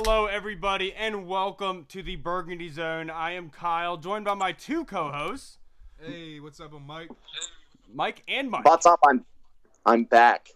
Hello, everybody, and welcome to the Burgundy Zone. I am Kyle, joined by my two co-hosts. Hey, what's up? I'm Mike. Mike and Mike. What's up? I'm back.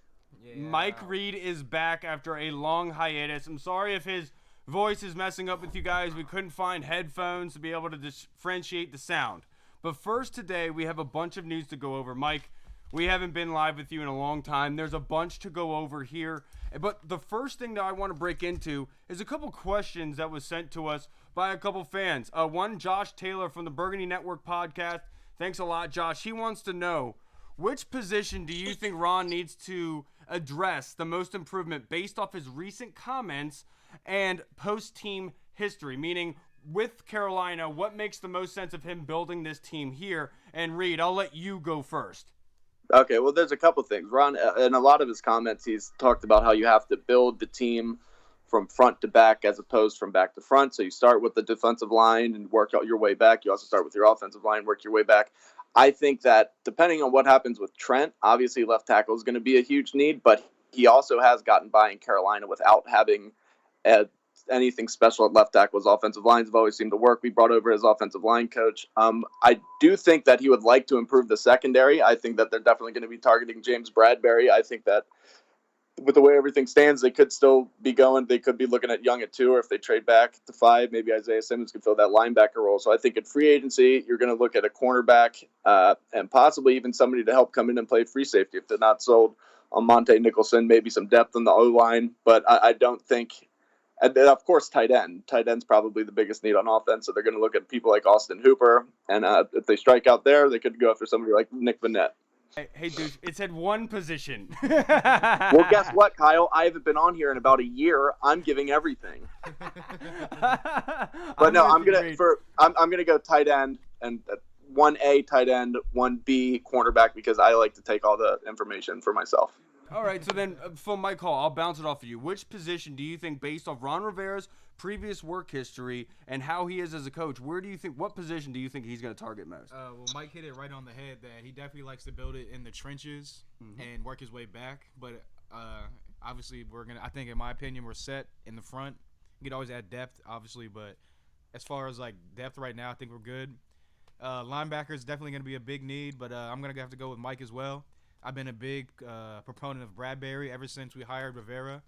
Yeah. Mike Reed is back after a long hiatus. I'm sorry if his voice is messing up with you guys. We couldn't find headphones to be able to differentiate the sound. But first today, we have a bunch of news to go over. Mike, we haven't been live with you in a long time. There's a bunch to go over here. But the first thing that I want to break into is a couple questions that was sent to us by a couple fans. One, Josh Taylor from the Burgundy Network podcast. Thanks a lot, Josh. He wants to know, which position do you think Ron needs to address the most improvement based off his recent comments and post-team history? Meaning, with Carolina, what makes the most sense of him building this team here? And Reed, I'll let you go first. Okay, well, there's a couple things. Ron, in a lot of his comments, he's talked about how you have to build the team from front to back as opposed from back to front. So you start with the defensive line and work out your way back. You also start with your offensive line, work your way back. I think that depending on what happens with Trent, obviously left tackle is going to be a huge need, but he also has gotten by in Carolina without having anything special at left tackle. His offensive lines have always seemed to work. We brought over his offensive line coach. I do think that he would like to improve the secondary. I think that they're definitely going to be targeting James Bradbury. I think that with the way everything stands, they could still be going. They could be looking at Young at 2, or if they trade back to 5, maybe Isaiah Simmons could fill that linebacker role. So I think in free agency, you're going to look at a cornerback and possibly even somebody to help come in and play free safety if they're not sold on Monte Nicholson, maybe some depth on the O-line. But I don't think – and of course, tight end. Tight end's probably the biggest need on offense, so they're going to look at people like Austin Hooper. And if they strike out there, they could go after somebody like Nick Vannett. Hey, dude, it said one position. Well, guess what, Kyle? I haven't been on here in about a year. I'm giving everything. But no, I'm gonna go tight end and 1A tight end, 1B cornerback because I like to take all the information for myself. All right, so then from my call, I'll bounce it off of you. Which position do you think, based off Ron Rivera's previous work history and how he is as a coach, what position do you think he's going to target most? Well, Mike hit it right on the head that he definitely likes to build it in the trenches and work his way back. But obviously, I think, in my opinion, we're set in the front. You could always add depth, obviously, but as far as like depth right now, I think we're good. Linebacker is definitely going to be a big need, but I'm going to have to go with Mike as well. I've been a big proponent of Bradbury ever since we hired Rivera.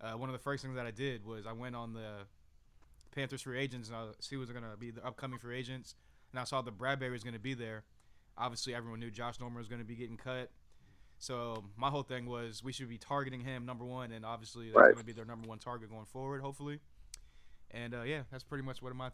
One of the first things that I did was I went on the Panthers free agents and I see who's going to be the upcoming free agents, and I saw that Bradbury was going to be there. Obviously, everyone knew Josh Norman was going to be getting cut. So my whole thing was we should be targeting him number one, and obviously that's going to be their number one target going forward, hopefully. And, yeah, that's pretty much what my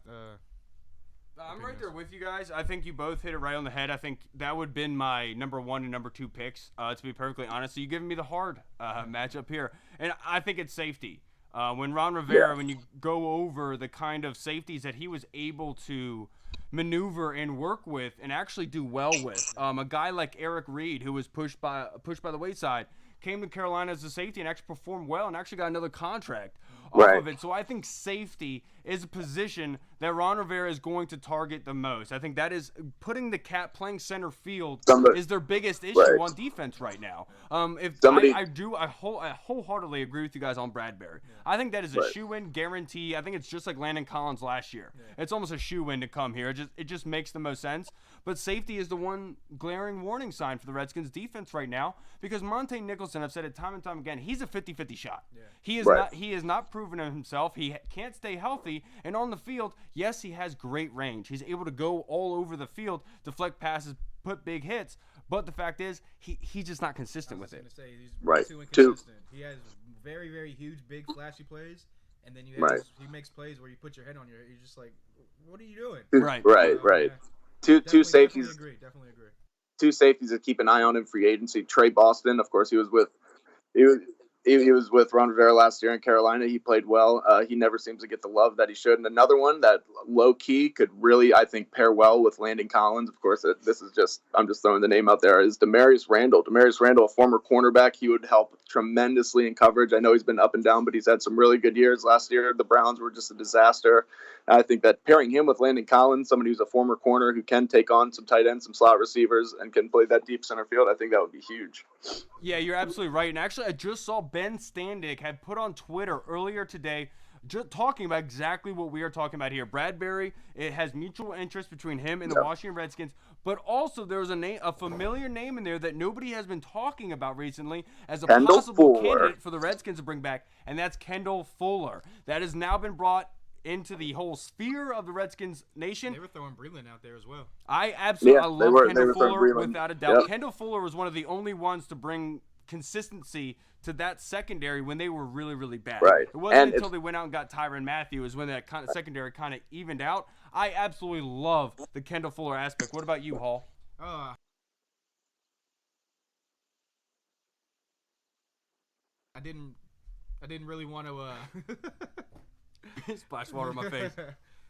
I'm right there with you guys. I think you both hit it right on the head. I think that would have been my number 1 and number 2 picks, to be perfectly honest. So you're giving me the hard matchup here. And I think it's safety. When Ron Rivera, when you go over the kind of safeties that he was able to maneuver and work with and actually do well with, a guy like Eric Reed, who was pushed by the wayside, came to Carolina as a safety and actually performed well and actually got another contract off of it. So I think safety is a position that Ron Rivera is going to target the most. I think that is putting the cat playing center field is their biggest issue on defense right now. I wholeheartedly agree with you guys on Bradbury. Yeah. I think that is a shoe-in guarantee. I think it's just like Landon Collins last year. Yeah. It's almost a shoe-in to come here. It just makes the most sense. But safety is the one glaring warning sign for the Redskins defense right now because Monte Nicholson, I've said it time and time again, he's a 50-50 shot. Yeah. He is not proven himself. He can't stay healthy. And on the field, yes, he has great range. He's able to go all over the field, deflect passes, put big hits. But the fact is, he's just not consistent with it. He's too inconsistent. He has very, very huge, big, flashy plays. And then he makes plays where you put your head on you're just like, what are you doing? Right. Two safeties. Definitely agree. Two safeties to keep an eye on in free agency. Trey Boston, of course, he was with Ron Rivera last year in Carolina. He played well. He never seems to get the love that he should. And another one that low-key could really, I think, pair well with Landon Collins. Of course, I'm just throwing the name out there, is Demarius Randall. Demarius Randall, a former cornerback, he would help tremendously in coverage. I know he's been up and down, but he's had some really good years. Last year, the Browns were just a disaster. And I think that pairing him with Landon Collins, somebody who's a former corner who can take on some tight ends, some slot receivers, and can play that deep center field, I think that would be huge. Yeah, you're absolutely right. And actually, I just saw Ben Standig had put on Twitter earlier today just talking about exactly what we are talking about here. Bradbury, it has mutual interest between him and the Washington Redskins, but also there's a familiar name in there that nobody has been talking about recently as a Kendall possible Fuller. candidate for the Redskins to bring back, and that's Kendall Fuller. That has now been brought into the whole sphere of the Redskins nation. They were throwing Breland out there as well. I absolutely love Kendall Fuller Breland. without a doubt. Yep. Kendall Fuller was one of the only ones to bring consistency to that secondary when they were really, really bad. Right. It wasn't And until they went out and got Tyrann Mathieu is when that kind of secondary kind of evened out. I absolutely love the Kendall Fuller aspect. What about you, Hall? I didn't really want to Splash water in my face.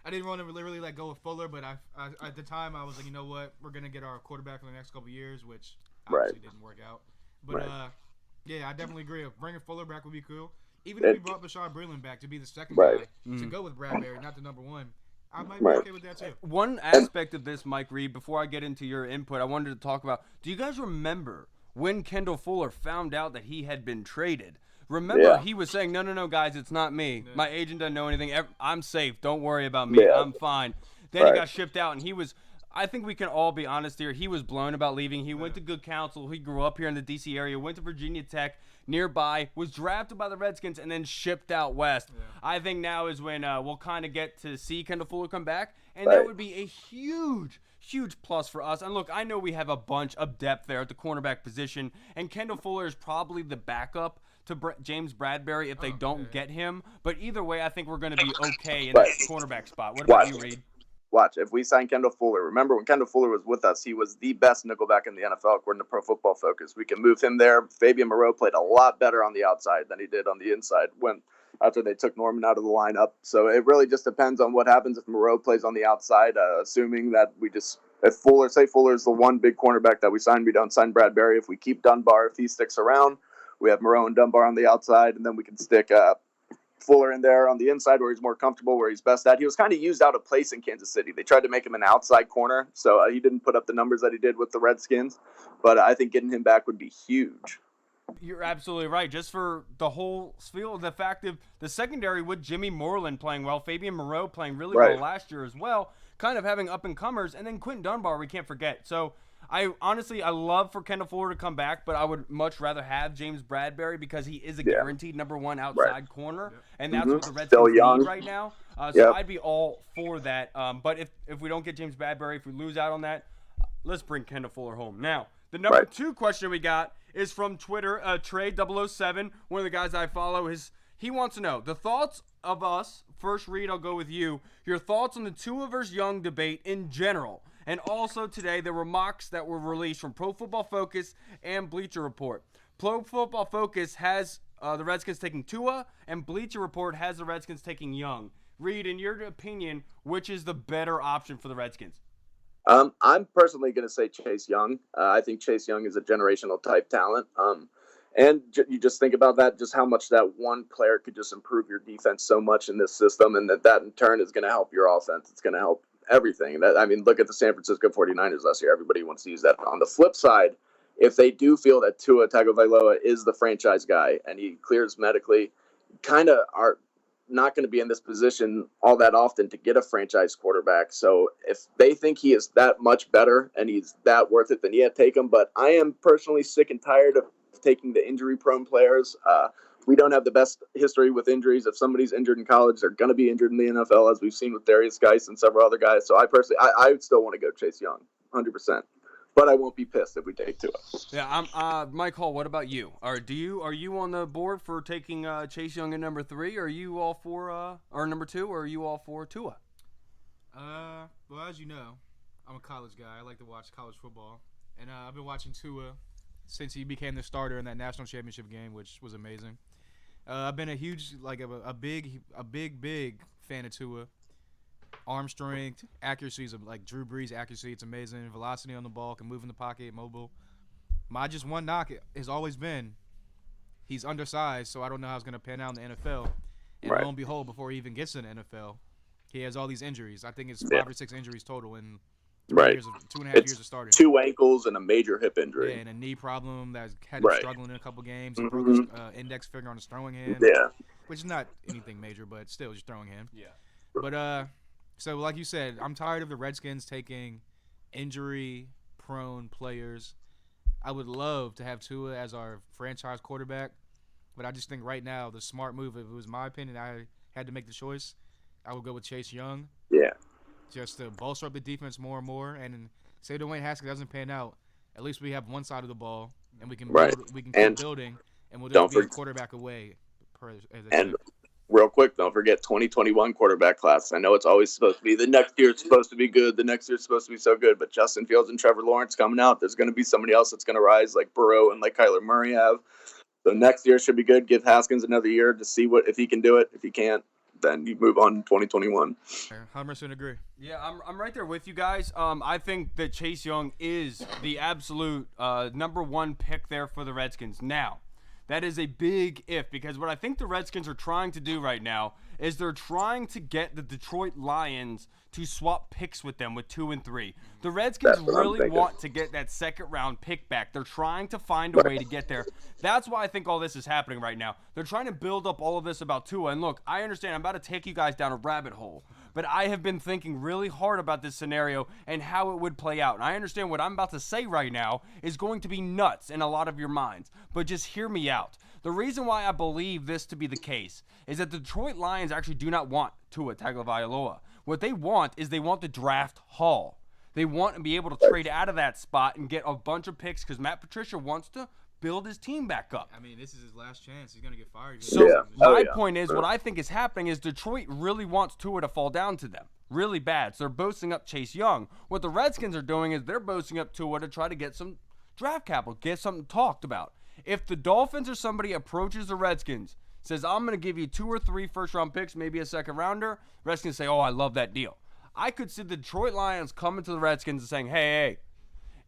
I didn't want to really let go of Fuller, but I at the time I was like, you know what, we're gonna get our quarterback for the next couple of years, which obviously didn't work out. But yeah, I definitely agree. Bringing Fuller back would be cool. Even if we brought Bashaud Breeland back to be the second guy to go with Bradbury, not the number one, I might be okay with that too. One aspect of this, Mike Reed, before I get into your input, I wanted to talk about, do you guys remember when Kendall Fuller found out that he had been traded? Remember, he was saying, no, guys, it's not me. Yeah. My agent doesn't know anything. I'm safe. Don't worry about me. I'm fine. Then he got shipped out, and he was – I think we can all be honest here. He was blown about leaving. He went to good counsel. He grew up here in the D.C. area, went to Virginia Tech nearby, was drafted by the Redskins, and then shipped out west. Yeah. I think now is when we'll kind of get to see Kendall Fuller come back, and that would be a huge plus for us. And look, I know we have a bunch of depth there at the cornerback position, and Kendall Fuller is probably the backup to James Bradbury if they don't get him. But either way, I think we're going to be okay in that cornerback spot. What about you, Reed? Watch, if we sign Kendall Fuller, remember when Kendall Fuller was with us, he was the best nickelback in the NFL according to Pro Football Focus. We can move him there. Fabian Moreau played a lot better on the outside than he did on the inside after they took Norman out of the lineup. So it really just depends on what happens if Moreau plays on the outside, assuming that if Fuller is the one big cornerback that we sign, we don't sign Bradbury. If we keep Dunbar, if he sticks around, we have Moreau and Dunbar on the outside, and then we can stick Fuller in there on the inside where he's more comfortable, where he's best at. He was kind of used out of place in Kansas City. They tried to make him an outside corner, so he didn't put up the numbers that he did with the Redskins. But I think getting him back would be huge. You're absolutely right. Just for the whole feel, the fact of the secondary with Jimmy Moreland playing well, Fabian Moreau playing really well last year as well, kind of having up-and-comers, and then Quentin Dunbar we can't forget. So I love for Kendall Fuller to come back, but I would much rather have James Bradbury because he is a guaranteed number one outside corner, and that's what the Redskins need right now. So I'd be all for that. But if we don't get James Bradbury, if we lose out on that, let's bring Kendall Fuller home. Now, the number 2 question we got is from Twitter, Trade007, one of the guys I follow. He wants to know the thoughts of us. First, Reed, I'll go with you. Your thoughts on the Tua versus Young debate in general. And also today, there were mocks that were released from Pro Football Focus and Bleacher Report. Pro Football Focus has the Redskins taking Tua, and Bleacher Report has the Redskins taking Young. Reed, in your opinion, which is the better option for the Redskins? I'm personally going to say Chase Young. I think Chase Young is a generational type talent. And you just think about that, just how much that one player could just improve your defense so much in this system, and that in turn is going to help your offense. It's going to help everything. Look at the San Francisco 49ers last year. Everybody wants to use that. On the flip side, if they do feel that Tua Tagovailoa is the franchise guy and he clears medically, kind of are not going to be in this position all that often to get a franchise quarterback. So if they think he is that much better and he's that worth it, then take him. But I am personally sick and tired of taking the injury-prone players. We don't have the best history with injuries. If somebody's injured in college, they're going to be injured in the NFL, as we've seen with Darius Geis and several other guys. So I would still want to go Chase Young, 100%. But I won't be pissed if we take Tua. Yeah, Mike Hall, what about you? Are you on the board for taking Chase Young at number 3? Are you all for or number 2? Or are you all for Tua? Well, as you know, I'm a college guy. I like to watch college football, and I've been watching Tua since he became the starter in that national championship game, which was amazing. I've been a huge, a big fan of Tua. Arm strength, accuracy is like Drew Brees accuracy. It's amazing. Velocity on the ball, can move in the pocket, mobile. My just one knock has always been he's undersized, so I don't know how it's going to pan out in the NFL. And lo and behold, before he even gets in the NFL, he has all these injuries. I think it's 5 or 6 injuries total in Right. 2.5 It's years of starting. 2 ankles and a major hip Yeah, injury. and a knee problem that had him Right. struggling in a couple games. He broke hmm his index finger on his throwing hand, Yeah. which is not anything major, but still just throwing hand. Yeah. But so like you said, I'm tired of the Redskins taking injury-prone players. I would love to have Tua as our franchise quarterback, but I just think right now the smart move, if it was my opinion, I had to make the choice, I would go with Chase Young. Yeah. Just to bolster up the defense more and more. And say Dwayne Haskins doesn't pan out, at least we have one side of the ball, and we can Right. build, we can And keep building, and we'll don't just be a forget- quarterback away. As I And said. real quick, don't forget 2021 quarterback class. I know it's always supposed to be the next year it's supposed to be good. The next year's supposed to be so good. But Justin Fields and Trevor Lawrence coming out. There's going to be somebody else that's going to rise like Burrow and like Kyler Murray have. So next year should be good. Give Haskins another year to see if he can do it. If he can't, then you move on to 2021. 100% agree. Yeah, I'm right there with you guys. I think that Chase Young is the absolute number one pick there for the Redskins. Now, that is a big if, because what I think the Redskins are trying to do right now is they're trying to get the Detroit Lions to swap picks with them with 2 and 3. The Redskins That's what I'm really thinking. want to get that second round pick back. They're trying to find a way to get there. That's why I think all this is happening right now. They're trying to build up all of this about Tua. And look, I understand I'm about to take you guys down a rabbit hole, but I have been thinking really hard about this scenario and how it would play out. And I understand what I'm about to say right now is going to be nuts in a lot of your minds, but just hear me out. The reason why I believe this to be the case is that the Detroit Lions actually do not want Tua Tagovailoa. What they want is they want the draft haul. They want to be able to trade out of that spot and get a bunch of picks because Matt Patricia wants to build his team back up. I mean, this is his last chance. He's going to get fired. So Yeah. my yeah. point is, what I think is happening is Detroit really wants Tua to fall down to them really bad. So they're boasting up Chase Young. What the Redskins are doing is they're boasting up Tua to try to get some draft capital, get something talked about. If the Dolphins or somebody approaches the Redskins, says, I'm going to give you 2 or 3 first-round picks, maybe a second rounder, Redskins say, oh, I love that deal. I could see the Detroit Lions coming to the Redskins and saying, hey,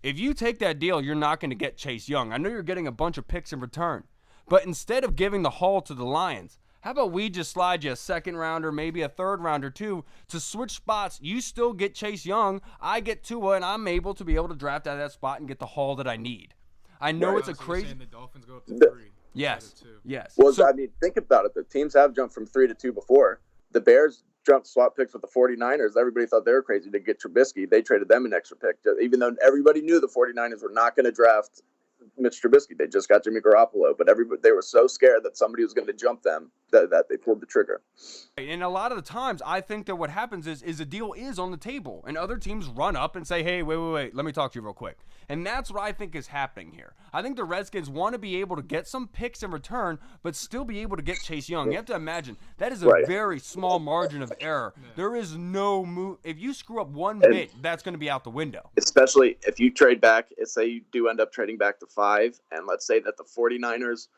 if you take that deal, you're not going to get Chase Young. I know you're getting a bunch of picks in return. But instead of giving the haul to the Lions, how about we just slide you a second rounder, maybe a third rounder too, to switch spots? You still get Chase Young, I get Tua, and I'm able to be able to draft out of that spot and get the haul that I need. I know it's a So you're crazy. saying the Dolphins go up to 3. Yes. instead of 2. Yes. Well, So- I mean, think about it. The teams have jumped from 3 to 2 before. The Bears jumped swap picks with the 49ers. Everybody thought they were crazy to get Trubisky. They traded them an extra pick, even though everybody knew the 49ers were not going to draft Mitch Trubisky. They just got Jimmy Garoppolo, but they were so scared that somebody was going to jump them that they pulled the trigger. And a lot of the times, I think that what happens is a deal is on the table, and other teams run up and say, hey, wait, let me talk to you real quick. And that's what I think is happening here. I think the Redskins want to be able to get some picks in return, but still be able to get Chase Young. You have to imagine, that is a Right. very small margin of error. There is no move. If you screw up one bit, that's going to be out the window. Especially if you trade back, say you do end up trading back to 5, and let's say that the 49ers,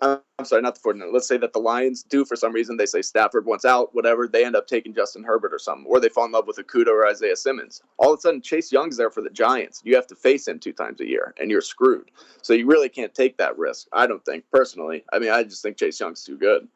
I'm sorry, not the 49ers, let's say that the Lions do, for some reason, they say Stafford wants out, whatever, they end up taking Justin Herbert or something, or they fall in love with Okudah or Isaiah Simmons. All of a sudden, Chase Young's there for the Giants. You have to face him 2 times a year, and you're screwed. So you really can't take that risk, I don't think, personally. I mean, I just think Chase Young's too good.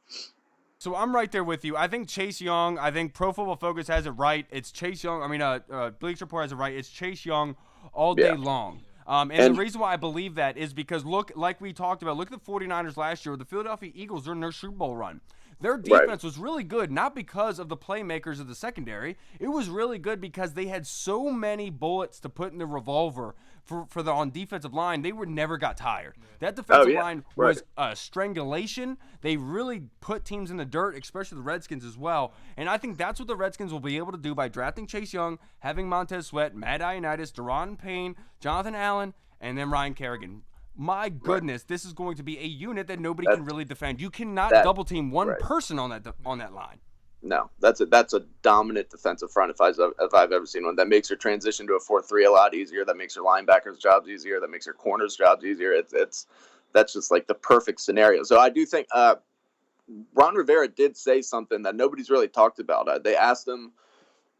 So I'm right there with you. I think Chase Young, I think Pro Football Focus has it right. It's Chase Young. I mean, Bleacher Report has it right. It's Chase Young all day long. And the reason why I believe that is because, look, like we talked about, look at the 49ers last year. The Philadelphia Eagles during their Super Bowl run. Their defense was really good, not because of the playmakers of the secondary. It was really good because they had so many bullets to put in the revolver for the on defensive line. They never got tired. That defensive line was strangulation. They really put teams in the dirt, especially the Redskins as well. And I think that's what the Redskins will be able to do by drafting Chase Young, having Montez Sweat, Matt Ioannidis, Daron Payne, Jonathan Allen, and then Ryan Kerrigan. My goodness, this is going to be a unit that nobody can really defend. You cannot double team one person on that line. No, that's a dominant defensive front if I've ever seen one. That makes your transition to a 4-3 a lot easier. That makes your linebackers' jobs easier. That makes your corners' jobs easier. That's just like the perfect scenario. So I do think Ron Rivera did say something that nobody's really talked about. They asked him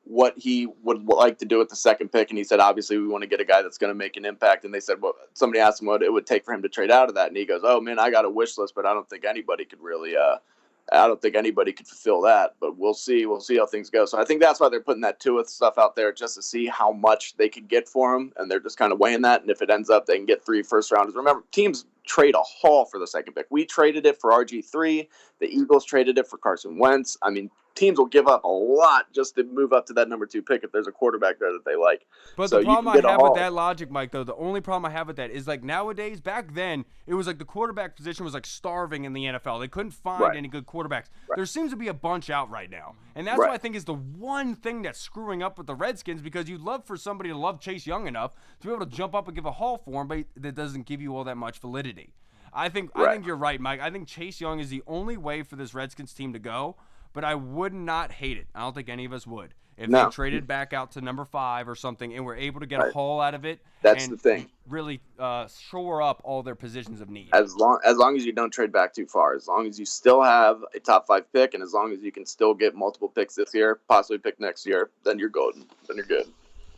what he would like to do with the second pick, and he said, obviously, we want to get a guy that's going to make an impact. And they said, well, somebody asked him what it would take for him to trade out of that, and he goes, oh, man, I got a wish list, but I don't think anybody could really I don't think anybody could fulfill that, but we'll see. We'll see how things go. So I think that's why they're putting that Tua stuff out there, just to see how much they could get for him, and they're just kind of weighing that. And if it ends up, they can get 3 first rounders. Remember, teams trade a haul for the second pick. We traded it for RG3. The Eagles traded it for Carson Wentz. I mean, teams will give up a lot just to move up to that number 2 pick if there's a quarterback there that they like. But so the problem I have with that logic, Mike, though, the only problem I have with that is, like, nowadays, back then, it was like the quarterback position was like starving in the NFL. They couldn't find any good quarterbacks. There seems to be a bunch out right now. And that's what I think is the one thing that's screwing up with the Redskins, because you'd love for somebody to love Chase Young enough to be able to jump up and give a haul for him, but that doesn't give you all that much validity. I think you're right, Mike. I think Chase Young is the only way for this Redskins team to go, but I would not hate it. I don't think any of us would. If they traded back out to number 5 or something and were able to get a haul out of it, that's the thing. Really shore up all their positions of need. As long as you don't trade back too far, as long as you still have a top 5 pick, and as long as you can still get multiple picks this year, possibly pick next year, then you're golden. Then you're good.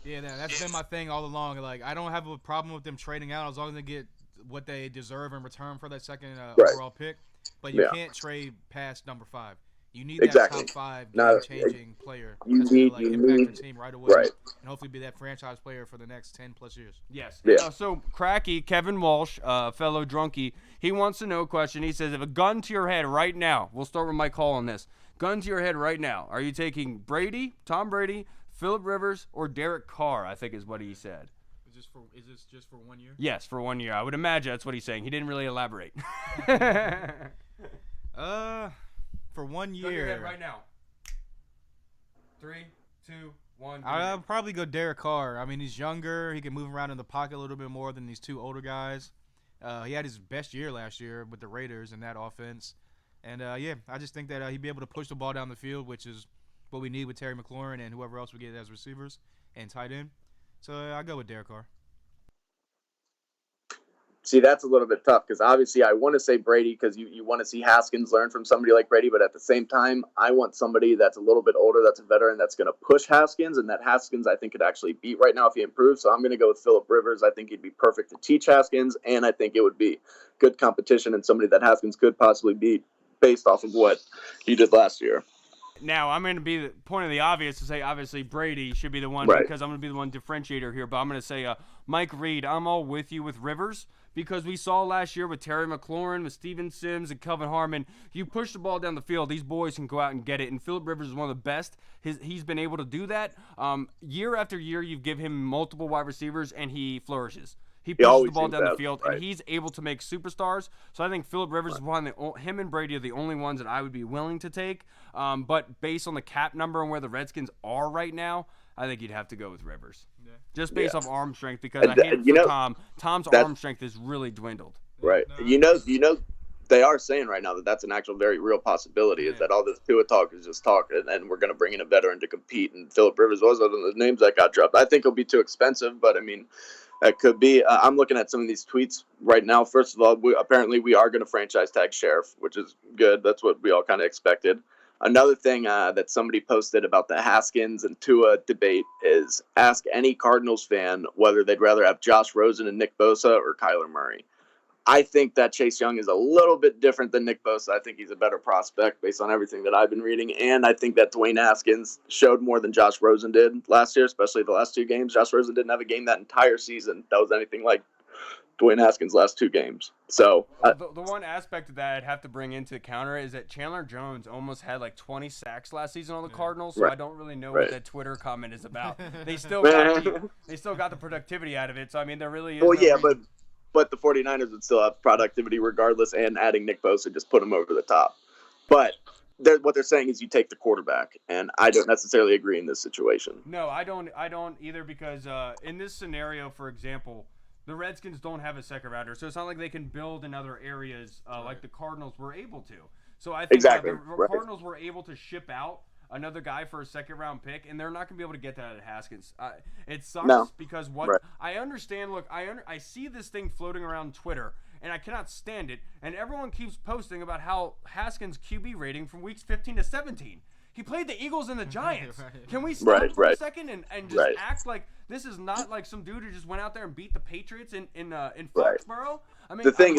Yeah, that's been my thing all along. Like, I don't have a problem with them trading out as long as they get what they deserve in return for that second overall pick. But you can't trade past number 5. You need that top 5 game-changing player that's going to impact your team right away and hopefully be that franchise player for the next 10-plus years. Yes. Yeah. So, Cracky, Kevin Walsh, fellow drunkie, he wants to know a question. He says, if a gun to your head right now, we'll start with Mike Hall on this. Gun to your head right now. Are you taking Tom Brady, Phillip Rivers, or Derek Carr, I think is what he said. Is this just for 1 year? Yes, for 1 year. I would imagine that's what he's saying. He didn't really elaborate. For 1 year. Gun to your head right now. 3, 2, 1. I'll probably go Derek Carr. I mean, he's younger. He can move around in the pocket a little bit more than these 2 older guys. He had his best year last year with the Raiders in that offense. And, I just think that he'd be able to push the ball down the field, which is what we need with Terry McLaurin and whoever else we get as receivers and tight end. So I'll go with Derek Carr. See, that's a little bit tough because obviously I want to say Brady because you want to see Haskins learn from somebody like Brady, but at the same time, I want somebody that's a little bit older, that's a veteran, that's going to push Haskins, and that Haskins I think could actually beat right now if he improves. So I'm going to go with Phillip Rivers. I think he'd be perfect to teach Haskins, and I think it would be good competition and somebody that Haskins could possibly beat based off of what he did last year. Now, I'm going to be the point of the obvious to say, obviously, Brady should be the one because I'm going to be the one differentiator here. But I'm going to say, Mike Reed, I'm all with you with Rivers because we saw last year with Terry McLaurin, with Steven Sims, and Kelvin Harmon, you push the ball down the field, these boys can go out and get it. And Phillip Rivers is one of the best. He's been able to do that. Year after year, you give him multiple wide receivers, and he flourishes. He pushes the ball down the field, and he's able to make superstars. So I think Phillip Rivers is one of him and Brady are the only ones that I would be willing to take. But based on the cap number and where the Redskins are right now, I think you'd have to go with Rivers. Yeah. Just based off arm strength, because I hate it for Tom. Tom's arm strength is really dwindled. Right. You know, they are saying right now that that's an actual very real possibility, is that all this Tua talk is just talk, and we're going to bring in a veteran to compete. And Phillip Rivers was one of the names that got dropped. I think it'll be too expensive, but I mean, that could be. I'm looking at some of these tweets right now. First of all, apparently we are going to franchise tag Sheriff, which is good. That's what we all kind of expected. Another thing that somebody posted about the Haskins and Tua debate is ask any Cardinals fan whether they'd rather have Josh Rosen and Nick Bosa or Kyler Murray. I think that Chase Young is a little bit different than Nick Bosa. I think he's a better prospect based on everything that I've been reading. And I think that Dwayne Haskins showed more than Josh Rosen did last year, especially the last 2 games. Josh Rosen didn't have a game that entire season that was anything like Dwayne Haskins' last 2 games. So the one aspect of that I'd have to bring into counter is that Chandler Jones almost had like 20 sacks last season on the Cardinals, so I don't really know what that Twitter comment is about. They still got the productivity out of it, so I mean there really is. Well, yeah, but the 49ers would still have productivity regardless, and adding Nick Bosa just put him over the top. But what they're saying is you take the quarterback, and I don't necessarily agree in this situation. No, I don't either because in this scenario, for example, the Redskins don't have a second rounder, so it's not like they can build in other areas like the Cardinals were able to. So I think the Cardinals were able to ship out another guy for a second-round pick, and they're not going to be able to get that at Haskins. It sucks because I understand. Look, I see this thing floating around Twitter, and I cannot stand it. And everyone keeps posting about how Haskins' QB rating from weeks 15 to 17. He played the Eagles and the Giants. Can we stop for a second and just act like this is not like some dude who just went out there and beat the Patriots in Foxborough? I mean, I think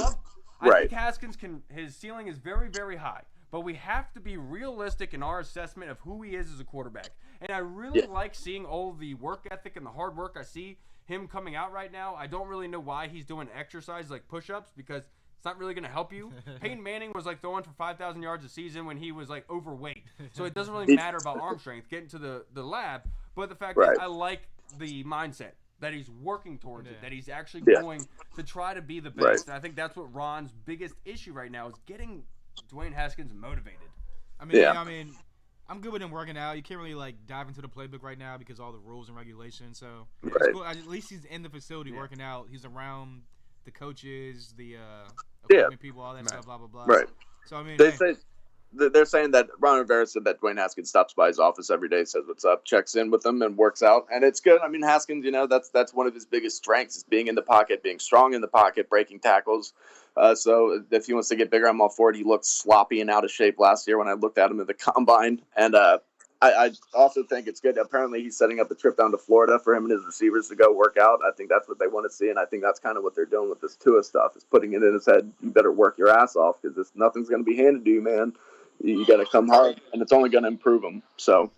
Haskins his ceiling is very, very high. but we have to be realistic in our assessment of who he is as a quarterback. And I really like seeing all the work ethic and the hard work I see him coming out right now. I don't really know why he's doing exercise like push-ups because it's not really going to help you. Peyton Manning was like throwing for 5,000 yards a season when he was like overweight. So it doesn't really matter about arm strength, getting to the lab. But the fact is, I like the mindset that he's working towards it, that he's actually going to try to be the best. Right. And I think that's what Ron's biggest issue right now is getting Dwayne Haskins motivated. I mean, I'm good with him working out. You can't really like dive into the playbook right now because all the rules and regulations. So it's cool. At least he's in the facility working out. He's around the coaches, the equipment people, all that stuff, blah blah blah. Right. So I mean, they're saying that Ron Rivera said that Dwayne Haskins stops by his office every day, says what's up, checks in with him, and works out, and it's good. I mean, Haskins, that's one of his biggest strengths is being in the pocket, being strong in the pocket, breaking tackles. So if he wants to get bigger, I'm all for it. He looked sloppy and out of shape last year when I looked at him at the combine, and I also think it's good. Apparently, he's setting up a trip down to Florida for him and his receivers to go work out. I think that's what they want to see, and I think that's kind of what they're doing with this Tua stuff, is putting it in his head. You better work your ass off because nothing's going to be handed to you, man. You got to come hard, and it's only going to improve him. So.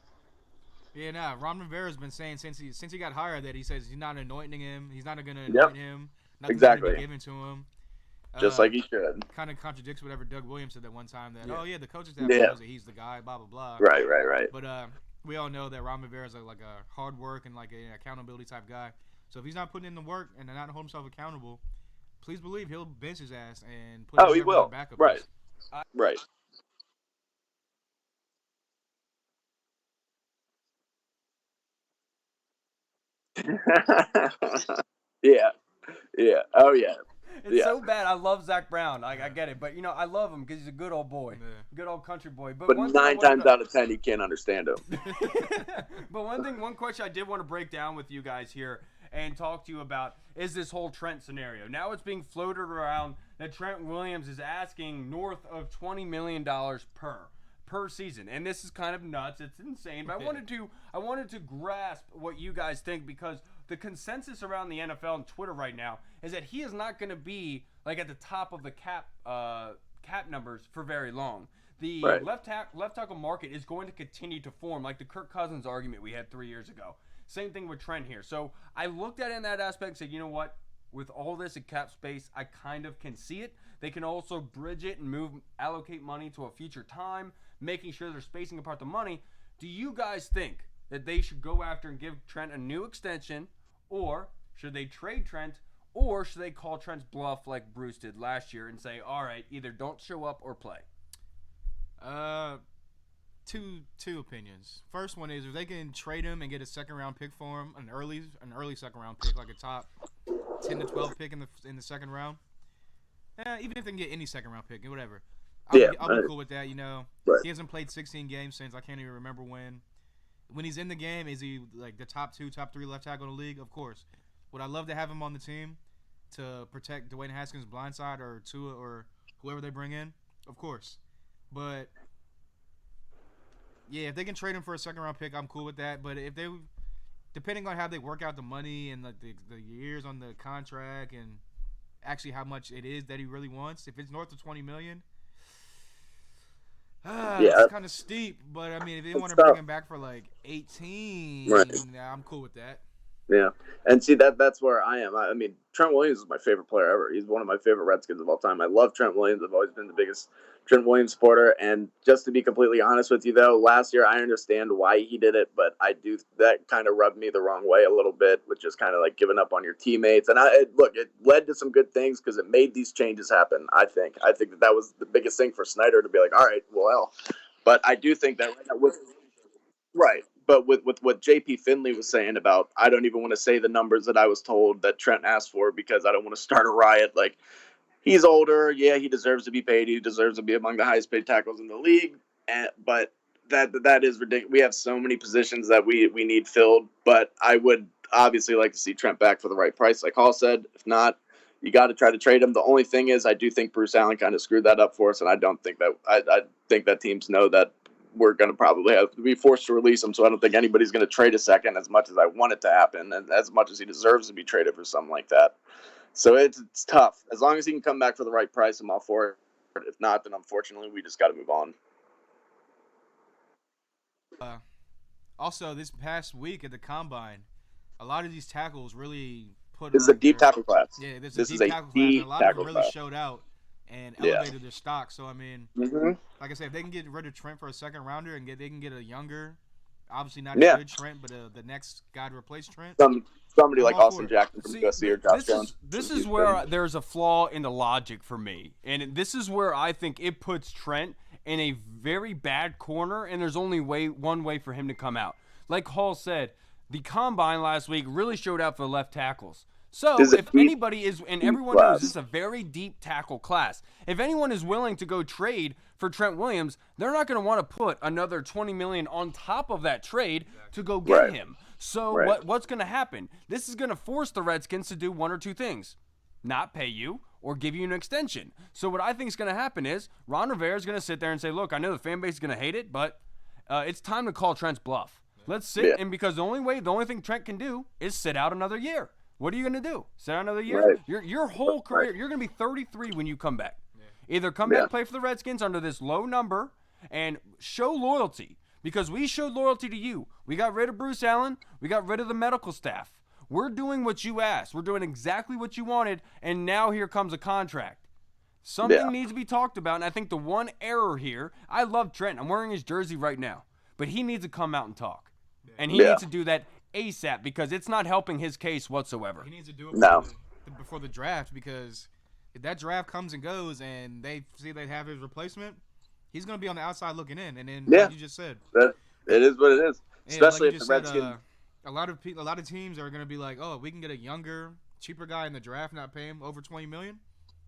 Yeah, Ron Rivera's been saying since he got hired that he says he's not anointing him. He's not going to anoint him. Nothing's going to be given to him. Just like he should. Kind of contradicts whatever Doug Williams said that one time that the coaching staff knows that he's the guy, blah blah blah. Right. But we all know that Ron Rivera is like a hard work and like an accountability type guy. So if he's not putting in the work and not holding himself accountable, please believe he'll bench his ass and put he will. Backup. Right. Right. Yeah. Oh yeah. It's so bad. I love Zach Brown. I get it, but I love him because he's a good old boy, good old country boy. But 9 times out of 10, you can't understand him. But one question I did want to break down with you guys here and talk to you about is this whole Trent scenario. Now it's being floated around that Trent Williams is asking north of $20 million per season, and this is kind of nuts. It's insane. But I wanted to grasp what you guys think, because the consensus around the NFL and Twitter right now is that he is not going to be like at the top of the cap numbers for very long. The left tackle market is going to continue to form, like the Kirk Cousins argument we had 3 years ago. Same thing with Trent here. So I looked at it in that aspect and said, you know what? With all this in cap space, I kind of can see it. They can also bridge it and allocate money to a future time, making sure they're spacing apart the money. Do you guys think that they should go after and give Trent a new extension, or should they trade Trent, or should they call Trent's bluff like Bruce did last year and say, all right, either don't show up or play? Two opinions. First one is if they can trade him and get a second round pick for him, an early second round pick, like a top 10 to 12 pick in the second round. Even if they can get any second round pick, whatever. I'll be cool with that. He hasn't played 16 games since I can't even remember when. When he's in the game, is he like the top 2, top 3 left tackle in the league? Of course. Would I love to have him on the team to protect Dwayne Haskins' blindside or Tua or whoever they bring in? Of course. But yeah, if they can trade him for a second round pick, I'm cool with that. But if they, depending on how they work out the money and the years on the contract and actually how much it is that he really wants, if it's north of $20 million. It's kind of steep, but I mean, if they want to bring him back for like 18, I'm cool with that. Yeah, and see that's where I am. I mean, Trent Williams is my favorite player ever. He's one of my favorite Redskins of all time. I love Trent Williams. I've always been the biggest Trent Williams supporter. And just to be completely honest with you, though, last year I understand why he did it, but that kind of rubbed me the wrong way a little bit, with just kind of like giving up on your teammates. And it led to some good things because it made these changes happen. I think that was the biggest thing for Snyder to be like, all right, well, but I do think that right. But with what J.P. Finley was saying about, I don't even want to say the numbers that I was told that Trent asked for because I don't want to start a riot. Like, he's older. Yeah, he deserves to be paid. He deserves to be among the highest paid tackles in the league. But that is ridiculous. We have so many positions that we need filled. But I would obviously like to see Trent back for the right price, like Hall said. If not, you got to try to trade him. The only thing is, I do think Bruce Allen kind of screwed that up for us, and I don't think that I think that teams know that we're going to probably have to be forced to release him. So I don't think anybody's going to trade a second, as much as I want it to happen and as much as he deserves to be traded for something like that. So it's tough. As long as he can come back for the right price, I'm all for If not, then unfortunately we just got to move on. Also, this past week at the Combine, a lot of these tackles really put. This is a deep tackle class. Yeah, this is is a a deep tackle class, and a lot of them really class. showed out and elevated their stock. So, I mean, Mm-hmm. like I said, if they can get rid of Trent for a second rounder and they can get a younger, obviously not Yeah. a good Trent, but the next guy to replace Trent. Somebody I'm like all Austin for it. Jackson from USC or Josh Jones. This is where there's a flaw in the logic for me. And this is where I think it puts Trent in a very bad corner, and there's only one way for him to come out. Like Hall said, the Combine last week really showed out for left tackles. So if anybody is, and everyone knows this is a very deep tackle class, if anyone is willing to go trade for Trent Williams, they're not going to want to put another $20 million on top of that trade to go get him. So what's going to happen? This is going to force the Redskins to do one or two things: not pay you or give you an extension. So what I think is going to happen is Ron Rivera is going to sit there and say, look, I know the fan base is going to hate it, but it's time to call Trent's bluff. Let's sit, and because the only thing Trent can do is sit out another year. What are you going to do? Sit out another year? Your whole career, you're going to be 33 when you come back. Either come back and play for the Redskins under this low number and show loyalty, because we showed loyalty to you. We got rid of Bruce Allen. We got rid of the medical staff. We're doing what you asked. We're doing exactly what you wanted, and now here comes a contract. Something needs to be talked about, and I think the one error here, I love Trent. I'm wearing his jersey right now, but he needs to come out and talk. And he needs to do that ASAP, because it's not helping his case whatsoever. He needs to do it before the draft, because if that draft comes and goes and they see they have his replacement, he's going to be on the outside looking in. And then, like you just said, it is what it is. Especially like if the Redskins. A lot of teams are going to be like, oh, we can get a younger, cheaper guy in the draft, not pay him over $20 million.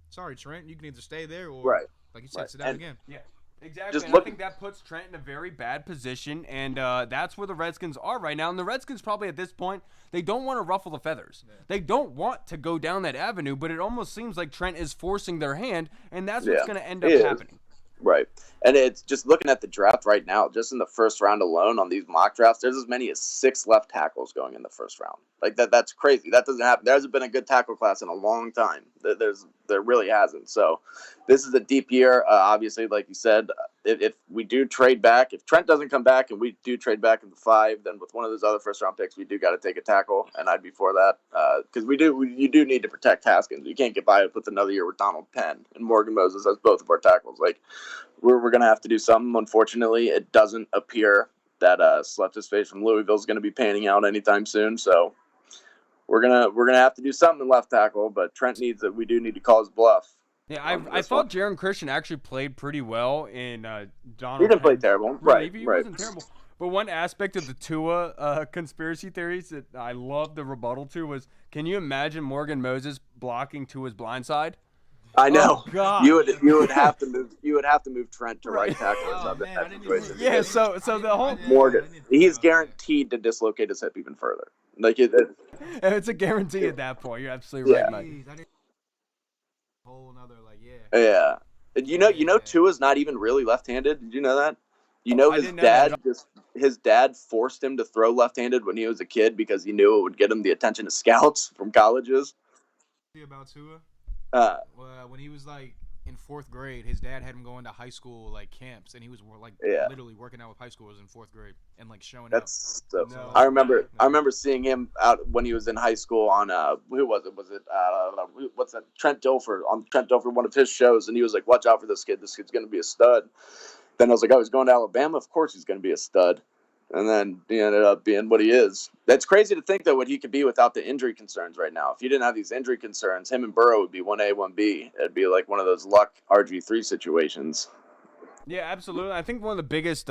Sorry, Trent, you can either stay there or, like you said, sit down again. Yeah. Exactly, and I think that puts Trent in a very bad position, and that's where the Redskins are right now. And the Redskins probably at this point, they don't want to ruffle the feathers. Yeah. They don't want to go down that avenue, but it almost seems like Trent is forcing their hand, and that's what's going to end up happening. Right. And it's just looking at the draft right now, just in the first round alone on these mock drafts, there's as many as 6 left tackles going in the first round. Like that's crazy. That doesn't happen. There hasn't been a good tackle class in a long time. There really hasn't. So this is a deep year. Obviously, like you said, if we do trade back, if Trent doesn't come back and we do trade back in the 5, then with one of those other first round picks, we do got to take a tackle, and I'd be for that, because you do need to protect Haskins. You can't get by with another year with Donald Penn and Morgan Moses as both of our tackles. Like we're gonna have to do something. Unfortunately, it doesn't appear that slept his face from Louisville is gonna be panning out anytime soon. So we're gonna have to do something in left tackle. But Trent needs it. We do need to call his bluff. Yeah, I thought Jaron Christian actually played pretty well in Donald. He didn't play terrible, right? He wasn't terrible. But one aspect of the Tua conspiracy theories that I love the rebuttal to was, can you imagine Morgan Moses blocking Tua's blindside? I know. Oh, God. You would have to move Trent to right tackle or something. Yeah, so the whole Morgan, he's guaranteed to dislocate his hip even further. Like it's a guarantee at that point. You're absolutely right, Mike. Whole another Yeah. You know Tua's not even really left-handed. Did you know that? His dad forced him to throw left-handed when he was a kid because he knew it would get him the attention of scouts from colleges. About Tua? When he was like in 4th grade, his dad had him going to high school like camps, and he was like literally working out with high schoolers in 4th grade and like showing up. I remember seeing him out when he was in high school on who was it? Was it what's that? Trent Dilfer, on Trent Dilfer, one of his shows, and he was like, "Watch out for this kid. This kid's gonna be a stud." Then I was like, "Oh, he's going to Alabama. Of course he's gonna be a stud." And then he ended up being what he is. That's crazy to think, though, what he could be without the injury concerns right now. If you didn't have these injury concerns, him and Burrow would be 1A, 1B. It'd be like one of those luck RG3 situations. Yeah, absolutely. I think one of the biggest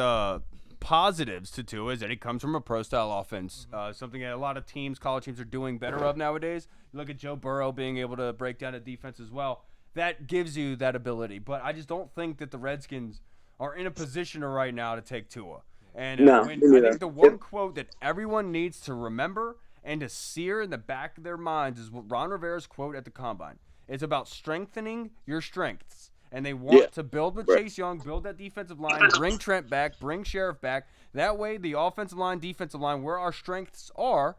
positives to Tua is that he comes from a pro-style offense, something that a lot of teams, college teams, are doing better of nowadays. You look at Joe Burrow being able to break down a defense as well. That gives you that ability. But I just don't think that the Redskins are in a position right now to take Tua. And I think the one quote that everyone needs to remember and to sear in the back of their minds is what Ron Rivera's quote at the Combine. It's about strengthening your strengths. And they want to build with Chase Young, build that defensive line, bring Trent back, bring Sheriff back. That way, the offensive line, defensive line, where our strengths are,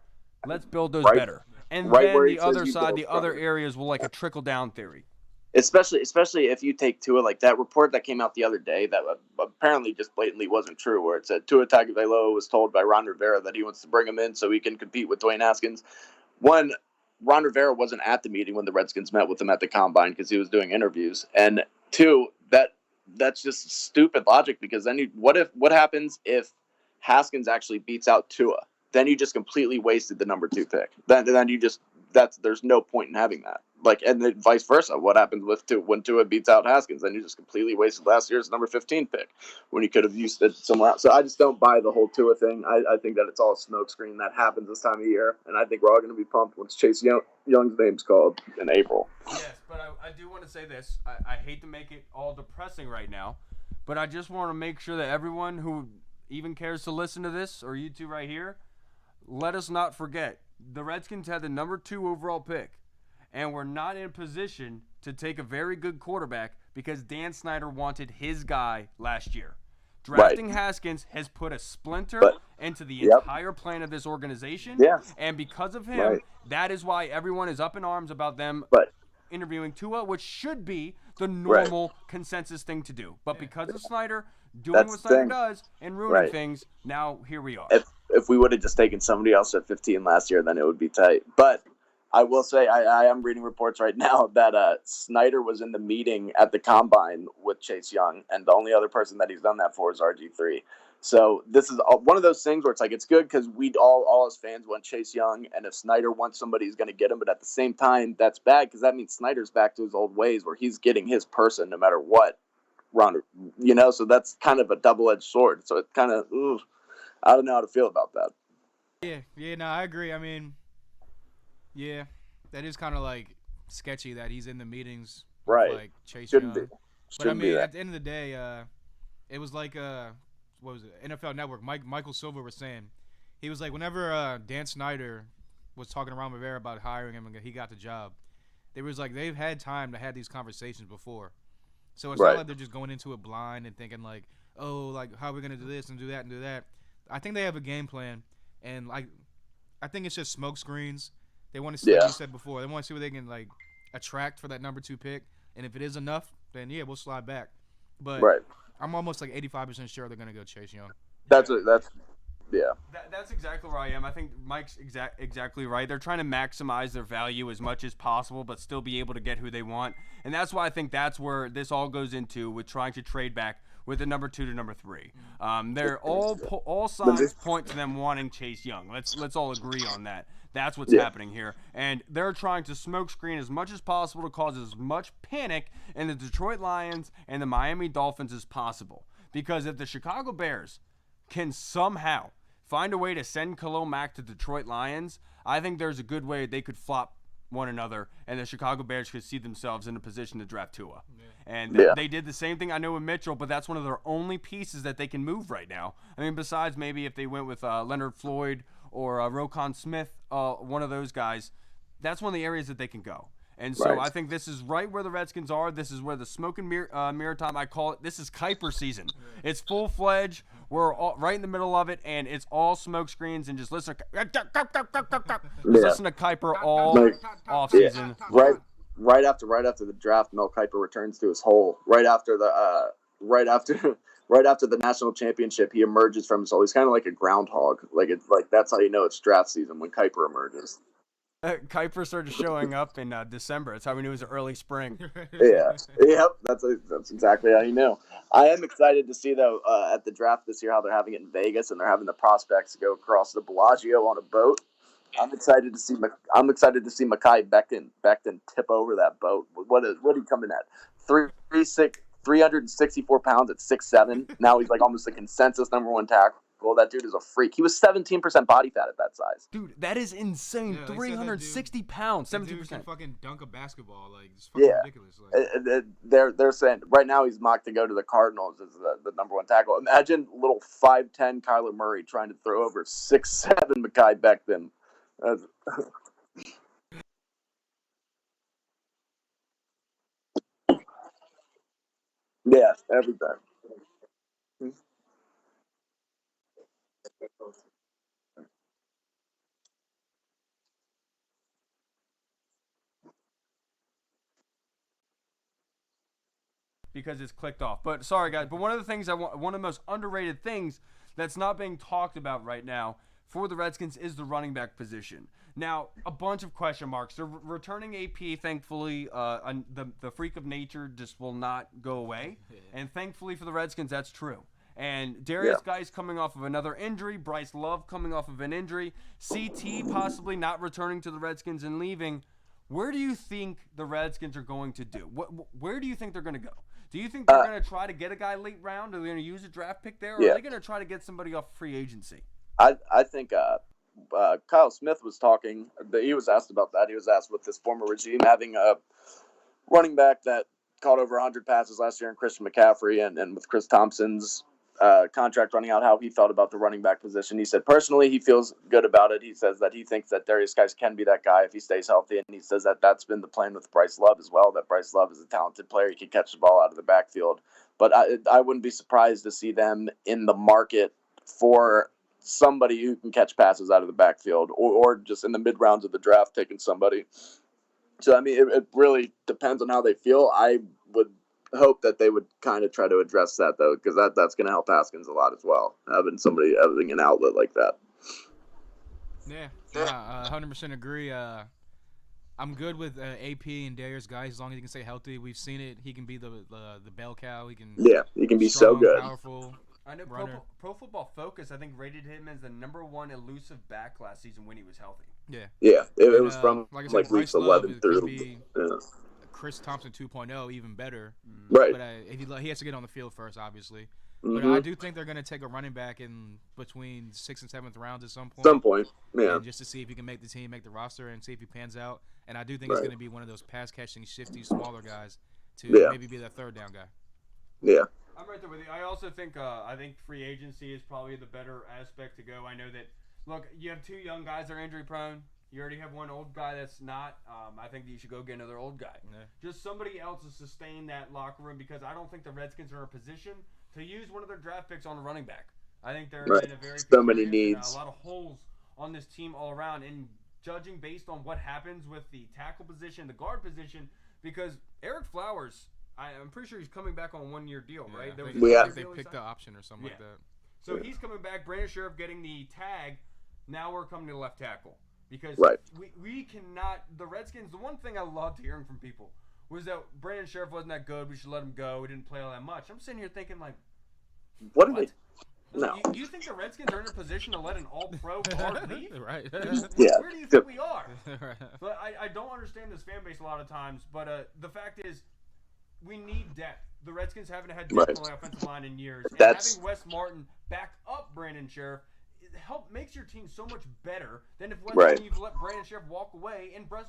let's build those better. And then the other side, the other areas will like a trickle-down theory. especially if you take Tua, like that report that came out the other day that apparently just blatantly wasn't true, where it said Tua Tagovailoa was told by Ron Rivera that he wants to bring him in so he can compete with Dwayne Haskins. One, Ron Rivera wasn't at the meeting when the Redskins met with him at the combine because he was doing interviews, and two, that's just stupid logic because then what happens if Haskins actually beats out Tua? Then you just completely wasted the number 2 pick. Then you just there's no point in having that. Like, and then vice versa. What happens with when Tua beats out Haskins? Then you just completely wasted last year's number 15 pick when you could have used it somewhere else. So I just don't buy the whole Tua thing. I think that it's all a smokescreen that happens this time of year, and I think we're all going to be pumped once Chase Young's name's called in April. Yes, but I do want to say this. I hate to make it all depressing right now, but I just want to make sure that everyone who even cares to listen to this, or you two right here, let us not forget the Redskins had the number 2 overall pick, and we're not in a position to take a very good quarterback because Dan Snyder wanted his guy last year. Drafting Haskins has put a splinter into the entire plan of this organization, and because of him, that is why everyone is up in arms about them interviewing Tua, which should be the normal consensus thing to do. But because of Snyder doing what Snyder does and ruining things, now here we are. If we would have just taken somebody else at 15 last year, then it would be tight. But I will say I am reading reports right now that Snyder was in the meeting at the combine with Chase Young, and the only other person that he's done that for is RG3. So this is one of those things where it's like it's good because we all as fans want Chase Young, and if Snyder wants somebody, he's going to get him. But at the same time, that's bad because that means Snyder's back to his old ways where he's getting his person no matter what. So that's kind of a double-edged sword. So it kind of, I don't know how to feel about that. Yeah, no, I agree. I mean, yeah, that is kind of like sketchy that he's in the meetings with, like, Chase Young. But I mean, at the end of the day, it was like what was it? NFL Network. Michael Silver was saying, he was like, whenever Dan Snyder was talking to Ron Rivera about hiring him and he got the job, they was like they've had time to have these conversations before. So it's not like they're just going into it blind and thinking like, oh, like how are we gonna do this and do that and do that. I think they have a game plan, and like, I think it's just smoke screens. They want to see, like you said before, they want to see what they can like attract for that number 2 pick, and if it is enough, then yeah, we'll slide back. But I'm almost like 85% sure they're gonna go Chase Young. That's exactly where I am. I think Mike's exactly right. They're trying to maximize their value as much as possible, but still be able to get who they want. And that's why I think that's where this all goes into with trying to trade back with the number 2 to number 3. They're all signs point to them wanting Chase Young. Let's all agree on that. That's what's happening here. And they're trying to smokescreen as much as possible to cause as much panic in the Detroit Lions and the Miami Dolphins as possible. Because if the Chicago Bears can somehow find a way to send Khalil Mack to Detroit Lions, I think there's a good way they could flop one another, and the Chicago Bears could see themselves in a position to draft Tua. And they did the same thing, I know, with Mitchell, but that's one of their only pieces that they can move right now. I mean, besides maybe if they went with Leonard Floyd or Roquan Smith, one of those guys, that's one of the areas that they can go. And so I think this is right where the Redskins are. This is where the smoke and mirror time, I call it. This is Kuiper season. It's full-fledged. We're right in the middle of it, and it's all smoke screens. And just listen listen to Kuiper all off season. Right after the draft, Mel Kiper returns to his hole. Right after the national championship, he emerges from his hole. He's kind of like a groundhog. Like that's how you know it's draft season when Kiper emerges. Kuiper started showing up in December. That's how we knew it was early spring. That's exactly how you knew. I am excited to see though at the draft this year how they're having it in Vegas and they're having the prospects go across the Bellagio on a boat. I'm excited to see Mekhi Becton tip over that boat. What he coming at? 364 pounds at 6'7". Now he's like almost the consensus number 1 tackle. That dude is a freak. He was 17% body fat at that size. Dude, that is insane. 360 pounds, 17%. Dude can fucking dunk a basketball. Like, it's fucking ridiculous. Like, they're saying right now he's mocked to go to the Cardinals as the number 1 tackle. Imagine little 5'10" Kyler Murray trying to throw over 6'7" Mekhi Becton. Every time. because it's clicked off. But sorry, guys. But one of the things one of the most underrated things that's not being talked about right now for the Redskins is the running back position. Now, a bunch of question marks. They're returning AP, thankfully. The freak of nature just will not go away. And thankfully for the Redskins, that's true. And Darius Guice coming off of another injury. Bryce Love coming off of an injury. CT possibly not returning to the Redskins and leaving. Where do you think the Redskins are going to do? Where do you think they're going to go? Do you think they're going to try to get a guy late round? Are they going to use a draft pick there? Or are they going to try to get somebody off free agency? I think Kyle Smith was talking. He was asked about that. He was asked with this former regime having a running back that caught over 100 passes last year in Christian McCaffrey and with Chris Thompson's contract running out, how he felt about the running back position. He said personally he feels good about it. He says that he thinks that Darius Guice can be that guy if he stays healthy, and he says that that's been the plan with Bryce Love as well, that Bryce Love is a talented player. He can catch the ball out of the backfield. But I wouldn't be surprised to see them in the market for somebody who can catch passes out of the backfield or just in the mid rounds of the draft taking somebody. So, I mean, it really depends on how they feel. I would hope that they would kind of try to address that, though, because that's going to help Haskins a lot as well, having an outlet like that. Yeah, 100% agree. I'm good with AP and Darius Guice as long as he can stay healthy. We've seen it. He can be the bell cow. He can be strong, so good. Powerful. I know Pro Football Focus, I think, rated him as the #1 elusive back last season when he was healthy. Yeah. Yeah, it was from like I said, weeks 11 through. Chris Thompson 2.0, even better. Right. But he has to get on the field first, obviously. Mm-hmm. But I do think they're going to take a running back in between 6th and 7th rounds at some point. Yeah. And just to see if he can make the team, make the roster, and see if he pans out. And I do think it's going to be one of those pass-catching, shifty, smaller guys to maybe be that third down guy. Yeah. I'm right there with you. I also think free agency is probably the better aspect to go. I know that, look, you have two young guys that are injury prone. You already have one old guy that's not. I think that you should go get another old guy. Yeah. Just somebody else to sustain that locker room, because I don't think the Redskins are in a position to use one of their draft picks on a running back. I think they're in a very so many needs. A lot of holes on this team all around. And judging based on what happens with the tackle position, the guard position, because Eric Flowers, I'm pretty sure he's coming back on a 1-year deal, right? I think they picked the option or something like that. So he's coming back. Brandon Sheriff getting the tag. Now we're coming to left tackle. Because we cannot – the Redskins – the one thing I loved hearing from people was that Brandon Sheriff wasn't that good. We should let him go. He didn't play all that much. I'm sitting here thinking, like, what? No. You think the Redskins are in a position to let an all-pro guard leave? Right. Where do you think we are? But I don't understand this fan base a lot of times. But the fact is, we need depth. The Redskins haven't had depth on the offensive line in years. And having Wes Martin back up Brandon Sheriff makes your team so much better than if you've let Brandon Sheriff walk away and Wes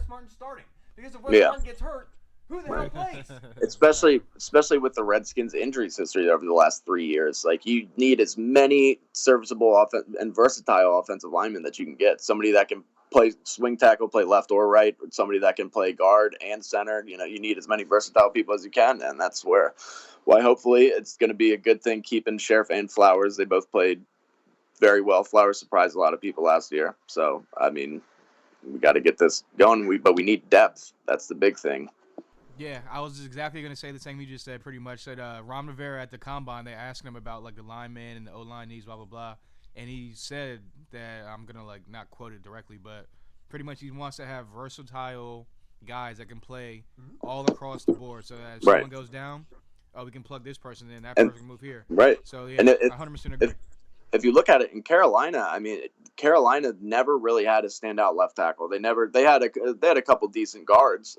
Martin starting. Because if Wes Martin gets hurt, who the hell plays? Especially with the Redskins' injuries history over the last 3 years. Like, you need as many serviceable and versatile offensive linemen that you can get. Somebody that can play swing tackle, play left or right, or somebody that can play guard and center. You know, you need as many versatile people as you can, and that's why hopefully it's going to be a good thing keeping Sheriff and Flowers. They both played very well. Flowers surprised a lot of people last year. So, I mean, we got to get this going, but we need depth. That's the big thing. Yeah, I was exactly going to say the same you just said, pretty much. Said Ron Rivera at the Combine, they asked him about, like, the lineman and the O-line needs, blah, blah, blah. And he said that, I'm going to, like, not quote it directly, but pretty much he wants to have versatile guys that can play all across the board. So that if someone goes down, we can plug this person in, that person can move here. Right. So, yeah, 100% agree. If you look at it in Carolina, I mean, Carolina never really had a standout left tackle. They had a couple decent guards.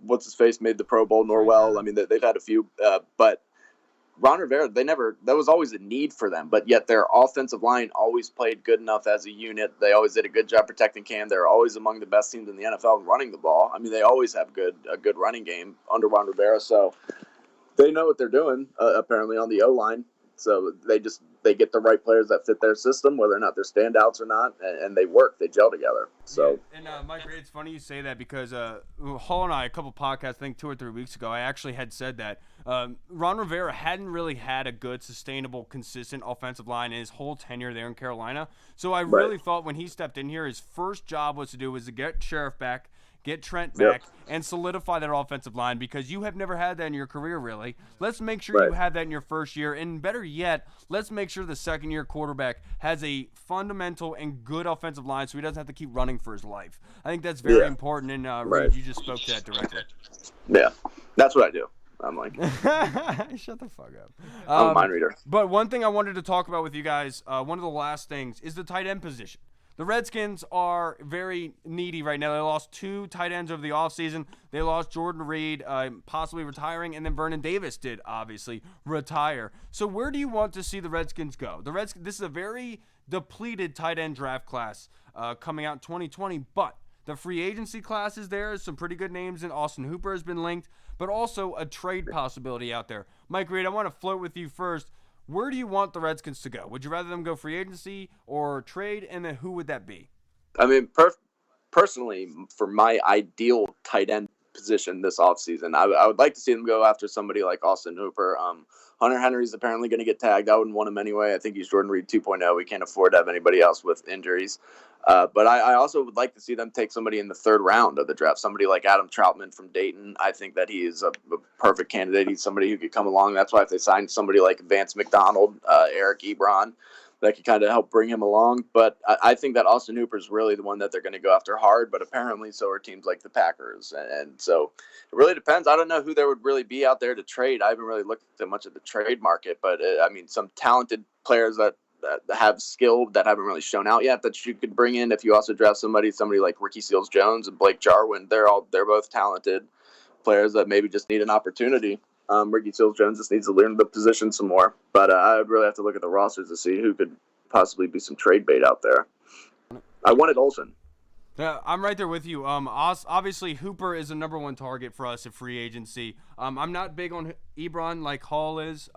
What's his face made the Pro Bowl, Norwell. I mean, they've had a few, but Ron Rivera, that was always a need for them. But yet their offensive line always played good enough as a unit. They always did a good job protecting Cam. They're always among the best teams in the NFL running the ball. I mean, they always have a good running game under Ron Rivera. So they know what they're doing. Apparently on the O-line. So they get the right players that fit their system, whether or not they're standouts or not, and they work. They gel together. So. Yeah. And Mike, it's funny you say that because Hall and I, a couple podcasts, I think 2 or 3 weeks ago, I actually had said that Ron Rivera hadn't really had a good, sustainable, consistent offensive line in his whole tenure there in Carolina. So I really thought when he stepped in here, his first job was to get Sheriff back, get Trent back, and solidify that offensive line because you have never had that in your career, really. Let's make sure you have that in your first year, and better yet, let's make sure the second-year quarterback has a fundamental and good offensive line so he doesn't have to keep running for his life. I think that's very important, and Reed, you just spoke to that directly. Yeah, that's what I do. I'm like, shut the fuck up. I'm a mind reader. But one thing I wanted to talk about with you guys, one of the last things, is the tight end position. The Redskins are very needy right now. They lost 2 tight ends over the offseason. They lost Jordan Reed, possibly retiring, and then Vernon Davis did, obviously, retire. So where do you want to see the Redskins go? This is a very depleted tight end draft class coming out in 2020, but the free agency class is there. Some pretty good names, and Austin Hooper has been linked, but also a trade possibility out there. Mike Reed, I want to float with you first. Where do you want the Redskins to go? Would you rather them go free agency or trade, and then who would that be? I mean, personally, for my ideal tight end position this offseason, I would like to see them go after somebody like Austin Hooper. Hunter Henry's apparently going to get tagged. I wouldn't want him anyway. I think he's Jordan Reed 2.0. We can't afford to have anybody else with injuries. But I also would like to see them take somebody in the 3rd round of the draft, somebody like Adam Troutman from Dayton. I think that he is a perfect candidate. He's somebody who could come along. That's why if they signed somebody like Vance McDonald, Eric Ebron, that could kind of help bring him along. But I think that Austin Hooper is really the one that they're going to go after hard, but apparently so are teams like the Packers. And so it really depends. I don't know who there would really be out there to trade. I haven't really looked at much of the trade market, but I mean, some talented players that have skill that haven't really shown out yet that you could bring in if you also draft somebody like Ricky Seals-Jones and Blake Jarwin. They're both talented players that maybe just need an opportunity. Ricky Seals-Jones just needs to learn the position some more. But I would really have to look at the rosters to see who could possibly be some trade bait out there. I wanted Olsen. Yeah, I'm right there with you. Obviously, Hooper is a number 1 target for us at free agency. I'm not big on Ebron like Hall is.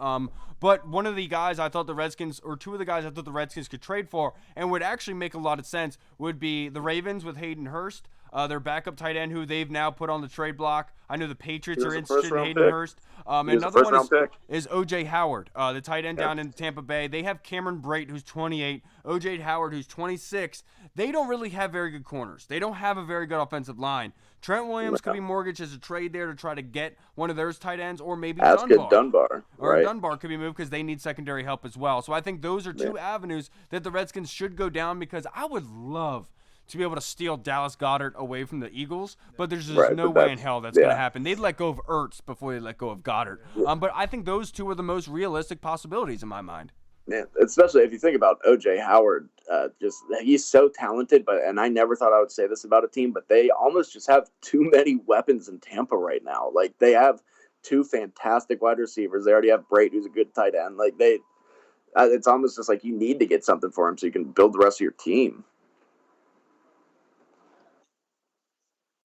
But one of the guys I thought the Redskins, or 2 of the guys I thought the Redskins could trade for and would actually make a lot of sense would be the Ravens with Hayden Hurst, their backup tight end who they've now put on the trade block. I know the Patriots are interested in Hayden Hurst. Another one is O.J. Howard, the tight end down in Tampa Bay. They have Cameron Brate, who's 28, O.J. Howard, who's 26. They don't really have very good corners. They don't have a very good offensive line. Trent Williams could be mortgaged as a trade there to try to get one of those tight ends, or maybe Dunbar. Or Dunbar could be moved because they need secondary help as well. So I think those are 2 avenues that the Redskins should go down, because I would love to be able to steal Dallas Goedert away from the Eagles, but there's just no way in hell that's going to happen. They'd let go of Ertz before they let go of Goedert. But I think those 2 are the most realistic possibilities in my mind. Man, especially if you think about O.J. Howard, he's so talented, and I never thought I would say this about a team, but they almost just have too many weapons in Tampa right now. Like, they have 2 fantastic wide receivers. They already have Brate, who's a good tight end. Like, it's almost just like you need to get something for him so you can build the rest of your team.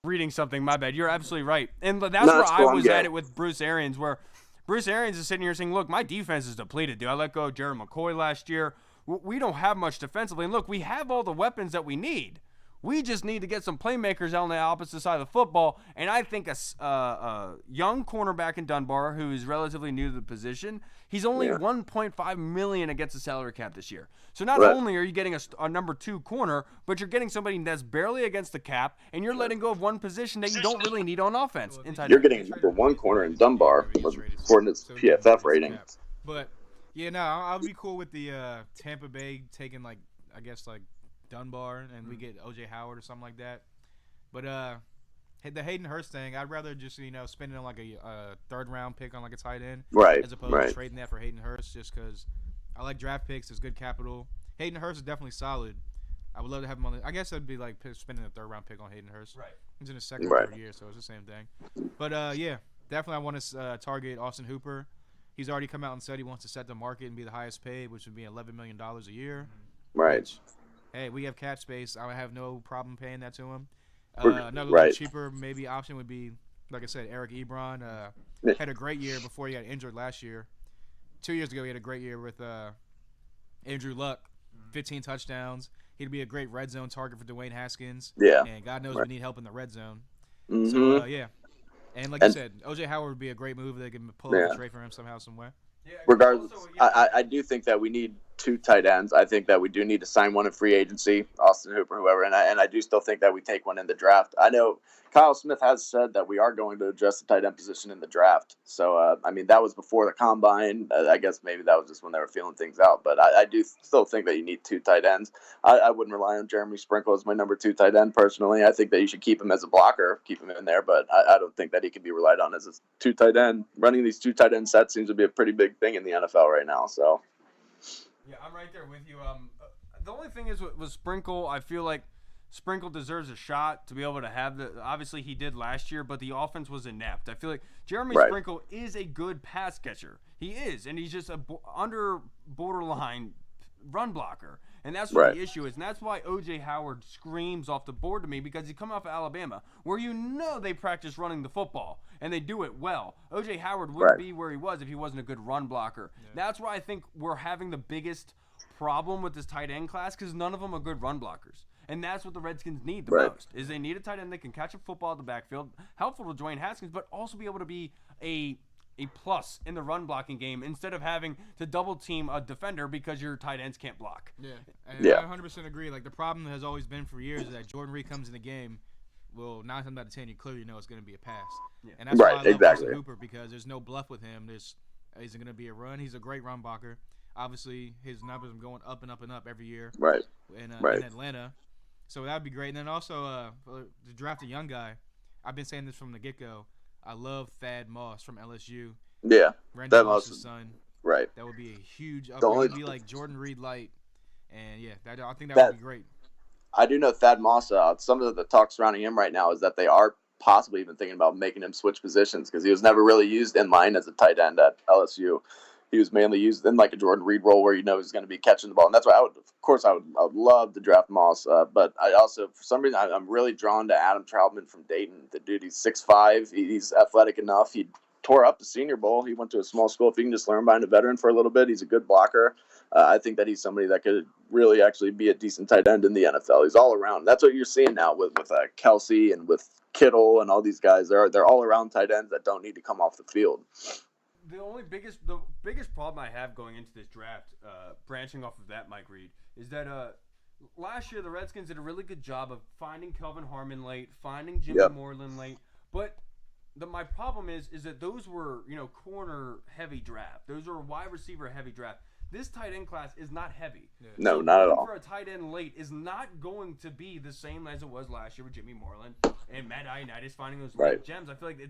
Reading something, my bad. You're absolutely right. And that's where I was at it with Bruce Arians, where Bruce Arians is sitting here saying, look, my defense is depleted, dude. I let go of Jared McCoy last year. We don't have much defensively. And look, we have all the weapons that we need. We just need to get some playmakers on the opposite side of the football. And I think a young cornerback in Dunbar, who is relatively new to the position, he's only $1.5 million against the salary cap this year. So not only are you getting a number 2 corner, but you're getting somebody that's barely against the cap, and you're letting go of one position that you don't really need on offense. You're getting a number 1 corner in Dunbar, according to his PFF rating. But yeah, no, I'll be cool with the Tampa Bay taking like Dunbar, and we get O.J. Howard or something like that. But the Hayden Hurst thing, I'd rather just spend it on like a 3rd round pick on like a tight end, as opposed to trading that for Hayden Hurst, just because I like draft picks. It's good capital. Hayden Hurst is definitely solid. I would love to have him on I guess that'd be like spending a 3rd round pick on Hayden Hurst. Right. He's in his 2nd or 3rd year, so it's the same thing. But yeah, definitely I want to target Austin Hooper. He's already come out and said he wants to set the market and be the highest paid, which would be $11 million a year. Right. Which, hey, we have cap space. I would have no problem paying that to him. Another little cheaper maybe option would be, like I said, Eric Ebron. Had a great year before he got injured last year. 2 years ago, he had a great year with Andrew Luck, 15 touchdowns. He'd be a great red zone target for Dwayne Haskins. Yeah. And God knows we need help in the red zone. Mm-hmm. So, yeah. And like you said, O.J. Howard would be a great move. They can pull off a trade for him somehow, some way. Regardless, I do think that we need two tight ends. I think that we do need to sign one in free agency, Austin Hooper, whoever, and I do still think that we take one in the draft. I know Kyle Smith has said that we are going to address the tight end position in the draft. So, I mean, that was before the combine. I guess maybe that was just when they were feeling things out. But I do still think that you need two tight ends. I wouldn't rely on Jeremy Sprinkle as my number 2 tight end personally. I think that you should keep him as a blocker, keep him in there. But I don't think that he can be relied on as a 2 tight end. Running these 2 tight end sets seems to be a pretty big thing in the NFL right now. So. Yeah, I'm right there with you. The only thing is with Sprinkle, I feel like Sprinkle deserves a shot to be able to have the. Obviously, he did last year, but the offense was inept. I feel like Jeremy Sprinkle is a good pass catcher. He is, and he's just a under borderline run blocker, and that's what the issue is. And that's why O.J. Howard screams off the board to me, because he come off of Alabama, where they practice running the football and they do it well. O.J. Howard wouldn't be where he was if he wasn't a good run blocker. Yeah. That's why I think we're having the biggest problem with this tight end class, because none of them are good run blockers. And that's what the Redskins need the most, is they need a tight end that can catch a football at the backfield, helpful to Dwayne Haskins, but also be able to be a plus in the run blocking game instead of having to double team a defender because your tight ends can't block. Yeah, and I 100% agree. Like, the problem has always been for years is that Jordan Reed comes in the game, well, 9 times out of 10, you clearly know it's going to be a pass. Yeah. And that's why I love Austin Hooper, because there's no bluff with him. There's isn't going to be a run. He's a great run blocker. Obviously, his numbers are going up and up and up every year in Atlanta. So that would be great. And then also to draft a young guy, I've been saying this from the get-go. I love Thad Moss from LSU. Yeah. Randy Moss's son. Right. That would be a huge upgrade. It would be like Jordan Reed light. And, yeah, I think that would be great. I do know Thad Moss, some of the talk surrounding him right now is that they are possibly even thinking about making him switch positions, because he was never really used in line as a tight end at LSU. He was mainly used in like a Jordan Reed role where he's going to be catching the ball. And that's why I would love to draft Moss. But I also, for some reason, I'm really drawn to Adam Troutman from Dayton. The dude, he's 6'5". He's athletic enough. He tore up the Senior Bowl. He went to a small school. If you can just learn behind a veteran for a little bit, he's a good blocker. I think that he's somebody that could really actually be a decent tight end in the NFL. He's all around. That's what you're seeing now with Kelsey and with Kittle and all these guys. They're all around tight ends that don't need to come off the field. The biggest problem I have going into this draft, branching off of that, Mike Reed, is that last year the Redskins did a really good job of finding Kelvin Harmon late, finding Jimmy Moreland late, but my problem is that those were corner heavy draft. Those were wide receiver heavy draft. This tight end class is not heavy. Yeah. No, not at all. For a tight end late is not going to be the same as it was last year with Jimmy Moreland and Matt Ioannidis finding those late gems. I feel like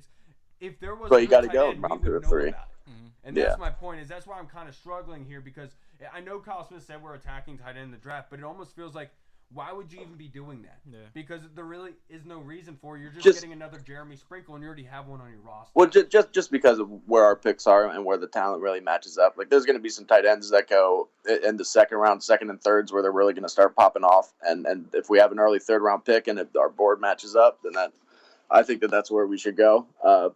if there was you got to go end, round we 2 or would know 3. about it. Mm-hmm. And that's my point. Is that's why I'm kind of struggling here, because I know Kyle Smith said we're attacking tight end in the draft, but it almost feels like, why would you even be doing that? Yeah. Because there really is no reason for it. You're just getting another Jeremy Sprinkle, and you already have one on your roster. Well, just because of where our picks are and where the talent really matches up. Like, there's going to be some tight ends that go in the second round, second and thirds, where they're really going to start popping off. And if we have an early third round pick and if our board matches up, then I think that's where we should go.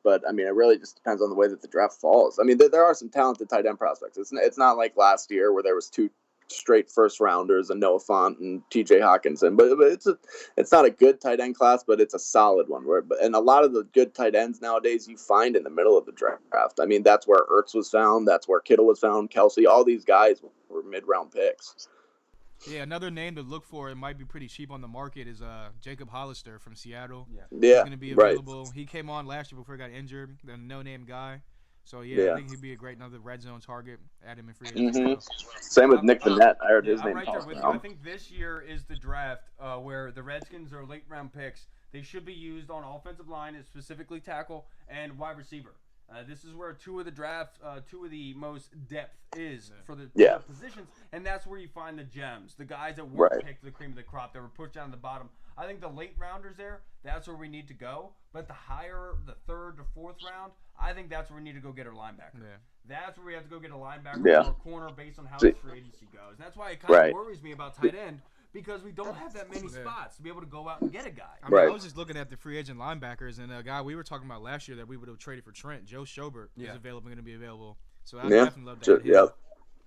But I mean, it really just depends on the way that the draft falls. I mean, there are some talented tight end prospects. It's not like last year where there was 2 straight first rounders and Noah Fant and TJ Hawkinson, but it's not a good tight end class, but it's a solid one. And a lot of the good tight ends nowadays you find in the middle of the draft. I mean, that's where Ertz was found, that's where Kittle was found, Kelsey, all these guys were mid-round picks. Yeah, another name to look for, it might be pretty cheap on the market, is Jacob Hollister from Seattle. Yeah, he's going to be available. He came on last year before he got injured, the no-name guy. So, I think he'd be a great another red zone target. Add him in free agency. Mm-hmm. Same with Nick Vannett. I heard his name. I'm right there with you. I think this year is the draft where the Redskins are late-round picks. They should be used on offensive line, specifically tackle and wide receiver. This is where 2 of the most depth is for the positions, and that's where you find the gems, the guys that weren't picked the cream of the crop, that were pushed down to the bottom. I think the late rounders that's where we need to go. But the higher, the 3rd to 4th round, I think that's where we need to go get our linebacker. Yeah. That's where we have to go get a linebacker or a corner based on how the free agency goes. And that's why it kind of worries me about tight end, because we don't have that many spots to be able to go out and get a guy. I mean, I was just looking at the free agent linebackers, and a guy we were talking about last year that we would have traded for Trent, Joe Schobert, is going to be available. So I definitely love that. Yeah.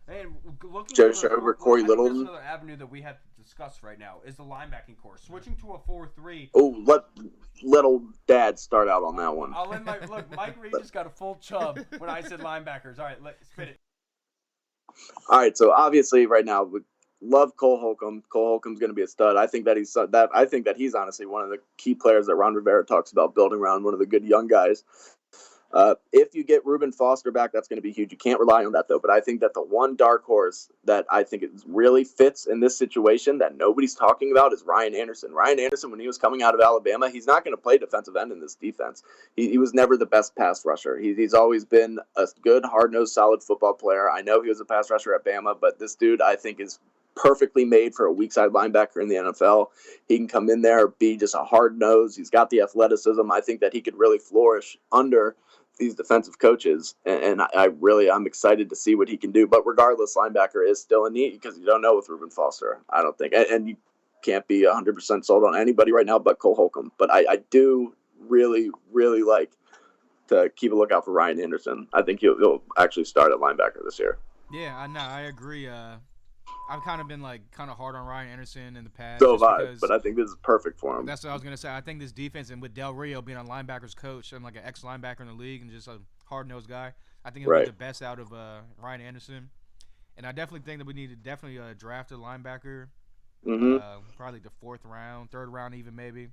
And looking Joe Schobert, Corey Littleton. Another avenue that we have to discuss right now is the linebacking core. Switching to a 4-3. Oh, let little dad start out on that one. I'll let Mike Reed just got a full chub when I said linebackers. All right, let's spit it. All right, so obviously right now we love Cole Holcomb. Cole Holcomb's going to be a stud. I think that he's honestly one of the key players that Ron Rivera talks about building around, one of the good young guys. If you get Reuben Foster back, that's going to be huge. You can't rely on that, though. But I think that the one dark horse that I think really fits in this situation that nobody's talking about is Ryan Anderson. Ryan Anderson, when he was coming out of Alabama, he's not going to play defensive end in this defense. He was never the best pass rusher. He's always been a good, hard-nosed, solid football player. I know he was a pass rusher at Bama, but this dude, I think, is perfectly made for a weak side linebacker in the NFL. He can come in there, be just a hard nose. He's got the athleticism. I think that he could really flourish under these defensive coaches, and I'm excited to see what he can do. But regardless, linebacker is still a need because you don't know with Reuben Foster. I don't think, and you can't be 100% sold on anybody right now but Cole Holcomb. But I do really, really like to keep a lookout for Ryan Anderson. I think he'll actually start at linebacker this year. Yeah, I agree. I've kind of been kind of hard on Ryan Anderson in the past. So have I, but I think this is perfect for him. That's what I was gonna say. I think this defense, and with Del Rio being a linebackers coach and like an ex-linebacker in the league and just a hard-nosed guy, I think he'll get the best out of Ryan Anderson. And I definitely think that we need to draft a linebacker, probably the 4th round, 3rd round even maybe.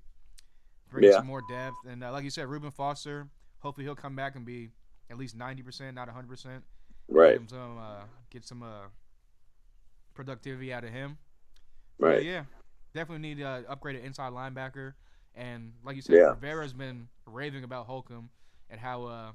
Bring some more depth, and like you said, Reuben Foster. Hopefully he'll come back and be at least 90%, not 100%. Right. Get some productivity out of him. Right. But yeah, definitely need to upgrade an inside linebacker. And like you said, Rivera's been raving about Holcomb and how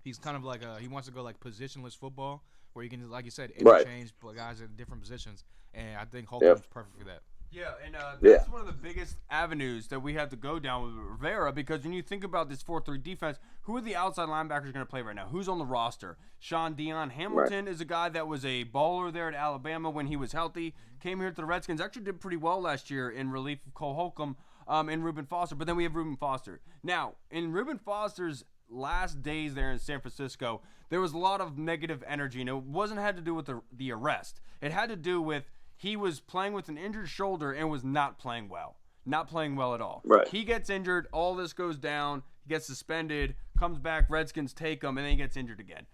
he's kind of he wants to go positionless football where you can, like you said, interchange guys in different positions. And I think Holcomb's perfect for that. Yeah, and that's one of the biggest avenues that we have to go down with Rivera, because when you think about this 4-3 defense, who are the outside linebackers going to play right now? Who's on the roster? Sean Dion Hamilton is a guy that was a baller there at Alabama when he was healthy, came here to the Redskins, actually did pretty well last year in relief of Cole Holcomb and Reuben Foster, but then we have Reuben Foster. Now, in Reuben Foster's last days there in San Francisco, there was a lot of negative energy, and it wasn't had to do with the arrest. It had to do with he was playing with an injured shoulder and was not playing well. Not playing well at all. Right. He gets injured, all this goes down, he gets suspended, comes back, Redskins take him, and then he gets injured again.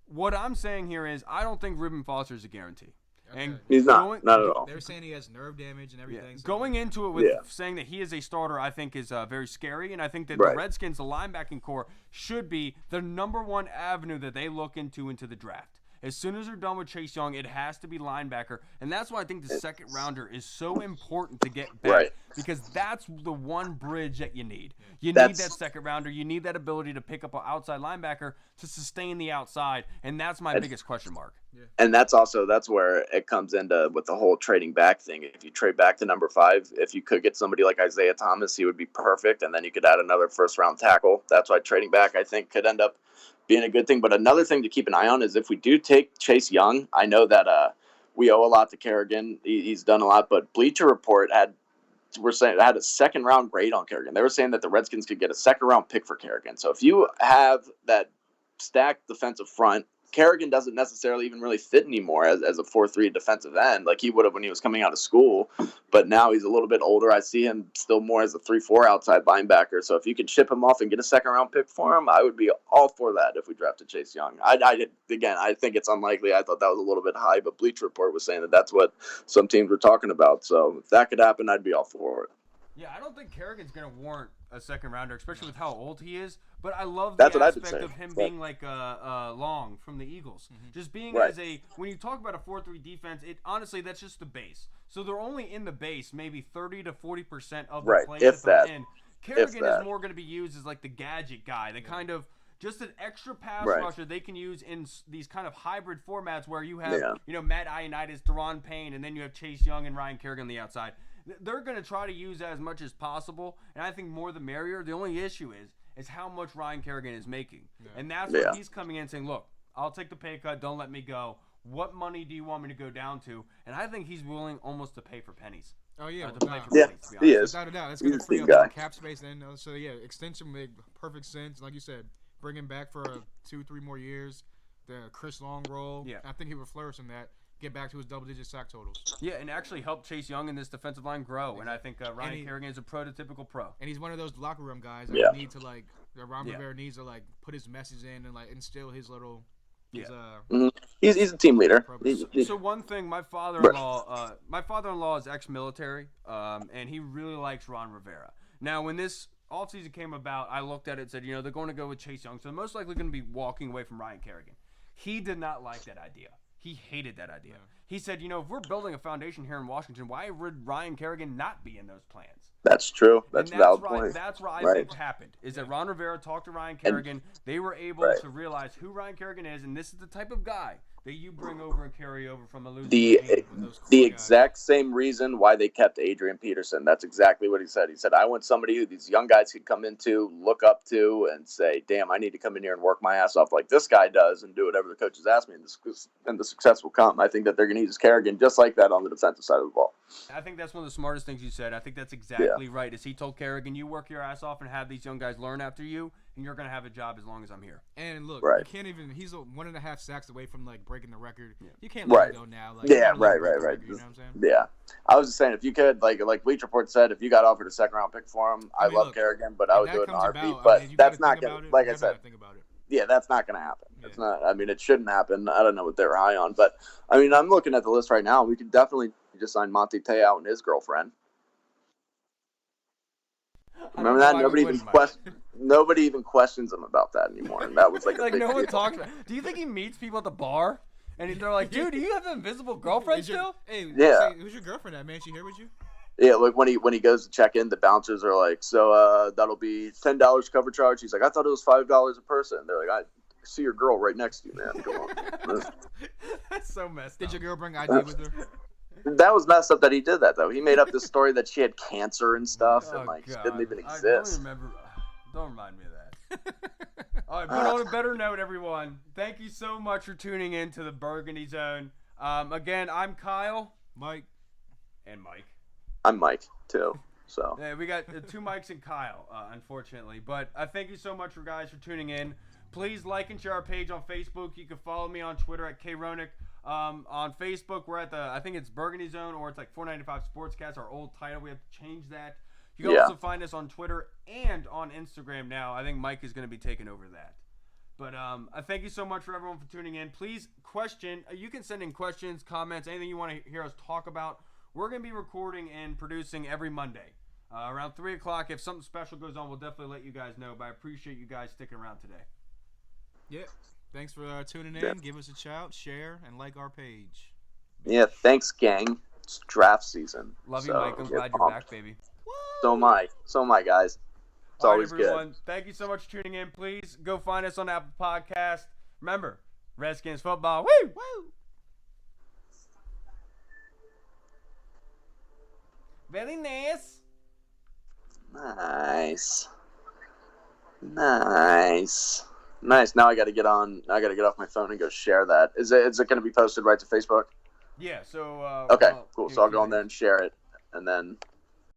What I'm saying here is I don't think Reuben Foster is a guarantee. Okay. And he's not at all. They're saying he has nerve damage and everything. So going into it with saying that he is a starter, I think is very scary, and I think that the Redskins, the linebacking core, should be the #1 avenue that they look into the draft. As soon as they're done with Chase Young, it has to be linebacker. And that's why I think the second rounder is so important to get back. Because that's the one bridge that you need. You need that second rounder. You need that ability to pick up an outside linebacker to sustain the outside. And that's my biggest question mark. Yeah. And that's where it comes into with the whole trading back thing. If you trade back to number 5, if you could get somebody like Isaiah Thomas, he would be perfect. And then you could add another first-round tackle. That's why trading back, I think, could end up being a good thing. But another thing to keep an eye on is if we do take Chase Young, I know that we owe a lot to Kerrigan. He's done a lot, but Bleacher Report had a 2nd-round grade on Kerrigan. They were saying that the Redskins could get a 2nd-round pick for Kerrigan. So if you have that stacked defensive front, Kerrigan doesn't necessarily even really fit anymore as a 4-3 defensive end like he would have when he was coming out of school. But now he's a little bit older. I see him still more as a 3-4 outside linebacker. So if you could ship him off and get a 2nd-round pick for him, I would be all for that if we drafted Chase Young. I think it's unlikely. I thought that was a little bit high, but Bleacher Report was saying that that's what some teams were talking about. So if that could happen, I'd be all for it. Yeah, I don't think Kerrigan's going to warrant a 2nd-rounder, especially with how old he is. But I love the aspect of him being like Long from the Eagles. Mm-hmm. Just being when you talk about a 4-3 defense, honestly, that's just the base. So they're only in the base maybe 30 to 40% of the plays that they're in. Kerrigan is more going to be used as like the gadget guy, the kind of just an extra pass rusher they can use in these kind of hybrid formats where you have Matt Ioannidis, Deron Payne, and then you have Chase Young and Ryan Kerrigan on the outside. They're going to try to use that as much as possible, and I think more the merrier. The only issue is how much Ryan Kerrigan is making. Yeah. And that's where he's coming in saying, look, I'll take the pay cut, don't let me go. What money do you want me to go down to? And I think he's willing almost to pay for pennies. Oh, yeah. To play for pennies, to be honest. He is. Without a doubt. It's going to free up cap space then. So, yeah, extension make perfect sense. Like you said, bring him back for 2-3 more years. The Chris Long role. Yeah. I think he would flourish in that. Get back to his double-digit sack totals. Yeah, and actually help Chase Young in this defensive line grow. And I think Ryan Kerrigan is a prototypical pro. And he's one of those locker room guys that need to Ron Rivera needs to put his message in and instill his little Yeah. He's a team leader. So one thing, my father-in-law is ex-military, and he really likes Ron Rivera. Now, when this offseason came about, I looked at it and said, they're going to go with Chase Young, so they're most likely going to be walking away from Ryan Kerrigan. He did not like that idea. He hated that idea. Yeah. He said, if we're building a foundation here in Washington, why would Ryan Kerrigan not be in those plans? That's true. That's a valid point. That's what I think happened, is that Ron Rivera talked to Ryan Kerrigan. They were able to realize who Ryan Kerrigan is, and this is the type of guy that you bring over and carry over from a losing team. The exact same reason why they kept Adrian Peterson. That's exactly what he said. He said, I want somebody who these young guys could come into, look up to, and say, damn, I need to come in here and work my ass off like this guy does and do whatever the coaches ask me, and the success will come. I think that they're going to use Kerrigan just like that on the defensive side of the ball. I think that's one of the smartest things you said. I think that's exactly right. Is he told Kerrigan, you work your ass off and have these young guys learn after you, and you're going to have a job as long as I'm here. And look, you can't even – he's 1.5 sacks away from, breaking the record. Yeah. You can't let him go now. Right. You know what I'm saying? Yeah. I was just saying, if you could, like Bleach Report said, if you got offered a second-round pick for him, I love Kerrigan, but I would do it in a heartbeat. But that's not going to – like I said, yeah, that's not going to happen. Yeah. It's not – I mean, it shouldn't happen. I don't know what they're high on. But, I mean, I'm looking at the list right now. We could definitely just sign Monte Te'o and his girlfriend. Remember that? Nobody even questions him about that anymore. And that was like a big no deal. one talks about it. Do you think he meets people at the bar? And they're like, dude, do you have an invisible girlfriend still? Who's your girlfriend at, man? She here with you? Yeah, like when he goes to check in, the bouncers are like, so that'll be $10 cover charge. He's like, I thought it was $5 a person. They're like, I see your girl right next to you, man. Come on. That's so messed up. Did your girl bring ID with her? That was messed up that he did that, though. He made up this story that she had cancer and stuff, and she didn't even exist. Don't remind me of that. All right, but on a better note, everyone, thank you so much for tuning in to the Burgundy Zone. Again, I'm Kyle. Mike. And Mike. I'm Mike, too. So yeah, we got two Mikes and Kyle, unfortunately. But thank you so much, guys, for tuning in. Please like and share our page on Facebook. You can follow me on Twitter at kronick. On Facebook, we're at I think it's Burgundy Zone, or it's like 495 Sportscast, our old title. We have to change that. You can also find us on Twitter and on Instagram now. I think Mike is going to be taking over that. But I thank you so much for everyone for tuning in. Please you can send in questions, comments, anything you want to hear us talk about. We're going to be recording and producing every Monday. Around 3 o'clock. If something special goes on, we'll definitely let you guys know. But I appreciate you guys sticking around today. Yeah. Thanks for tuning in. Yeah. Give us a shout, share, and like our page. Yeah, thanks, gang. It's draft season. Love you, Mike. I'm glad you're back, baby. Woo! So am I, guys. It's always everyone, good. Thank you so much for tuning in. Please go find us on Apple Podcast. Remember, Redskins football. Woo! Woo! Very nice. Nice. Now I got to get off my phone and go share that. Is it going to be posted right to Facebook? Yeah. So. Okay. Cool. So I'll go on there and share it, and then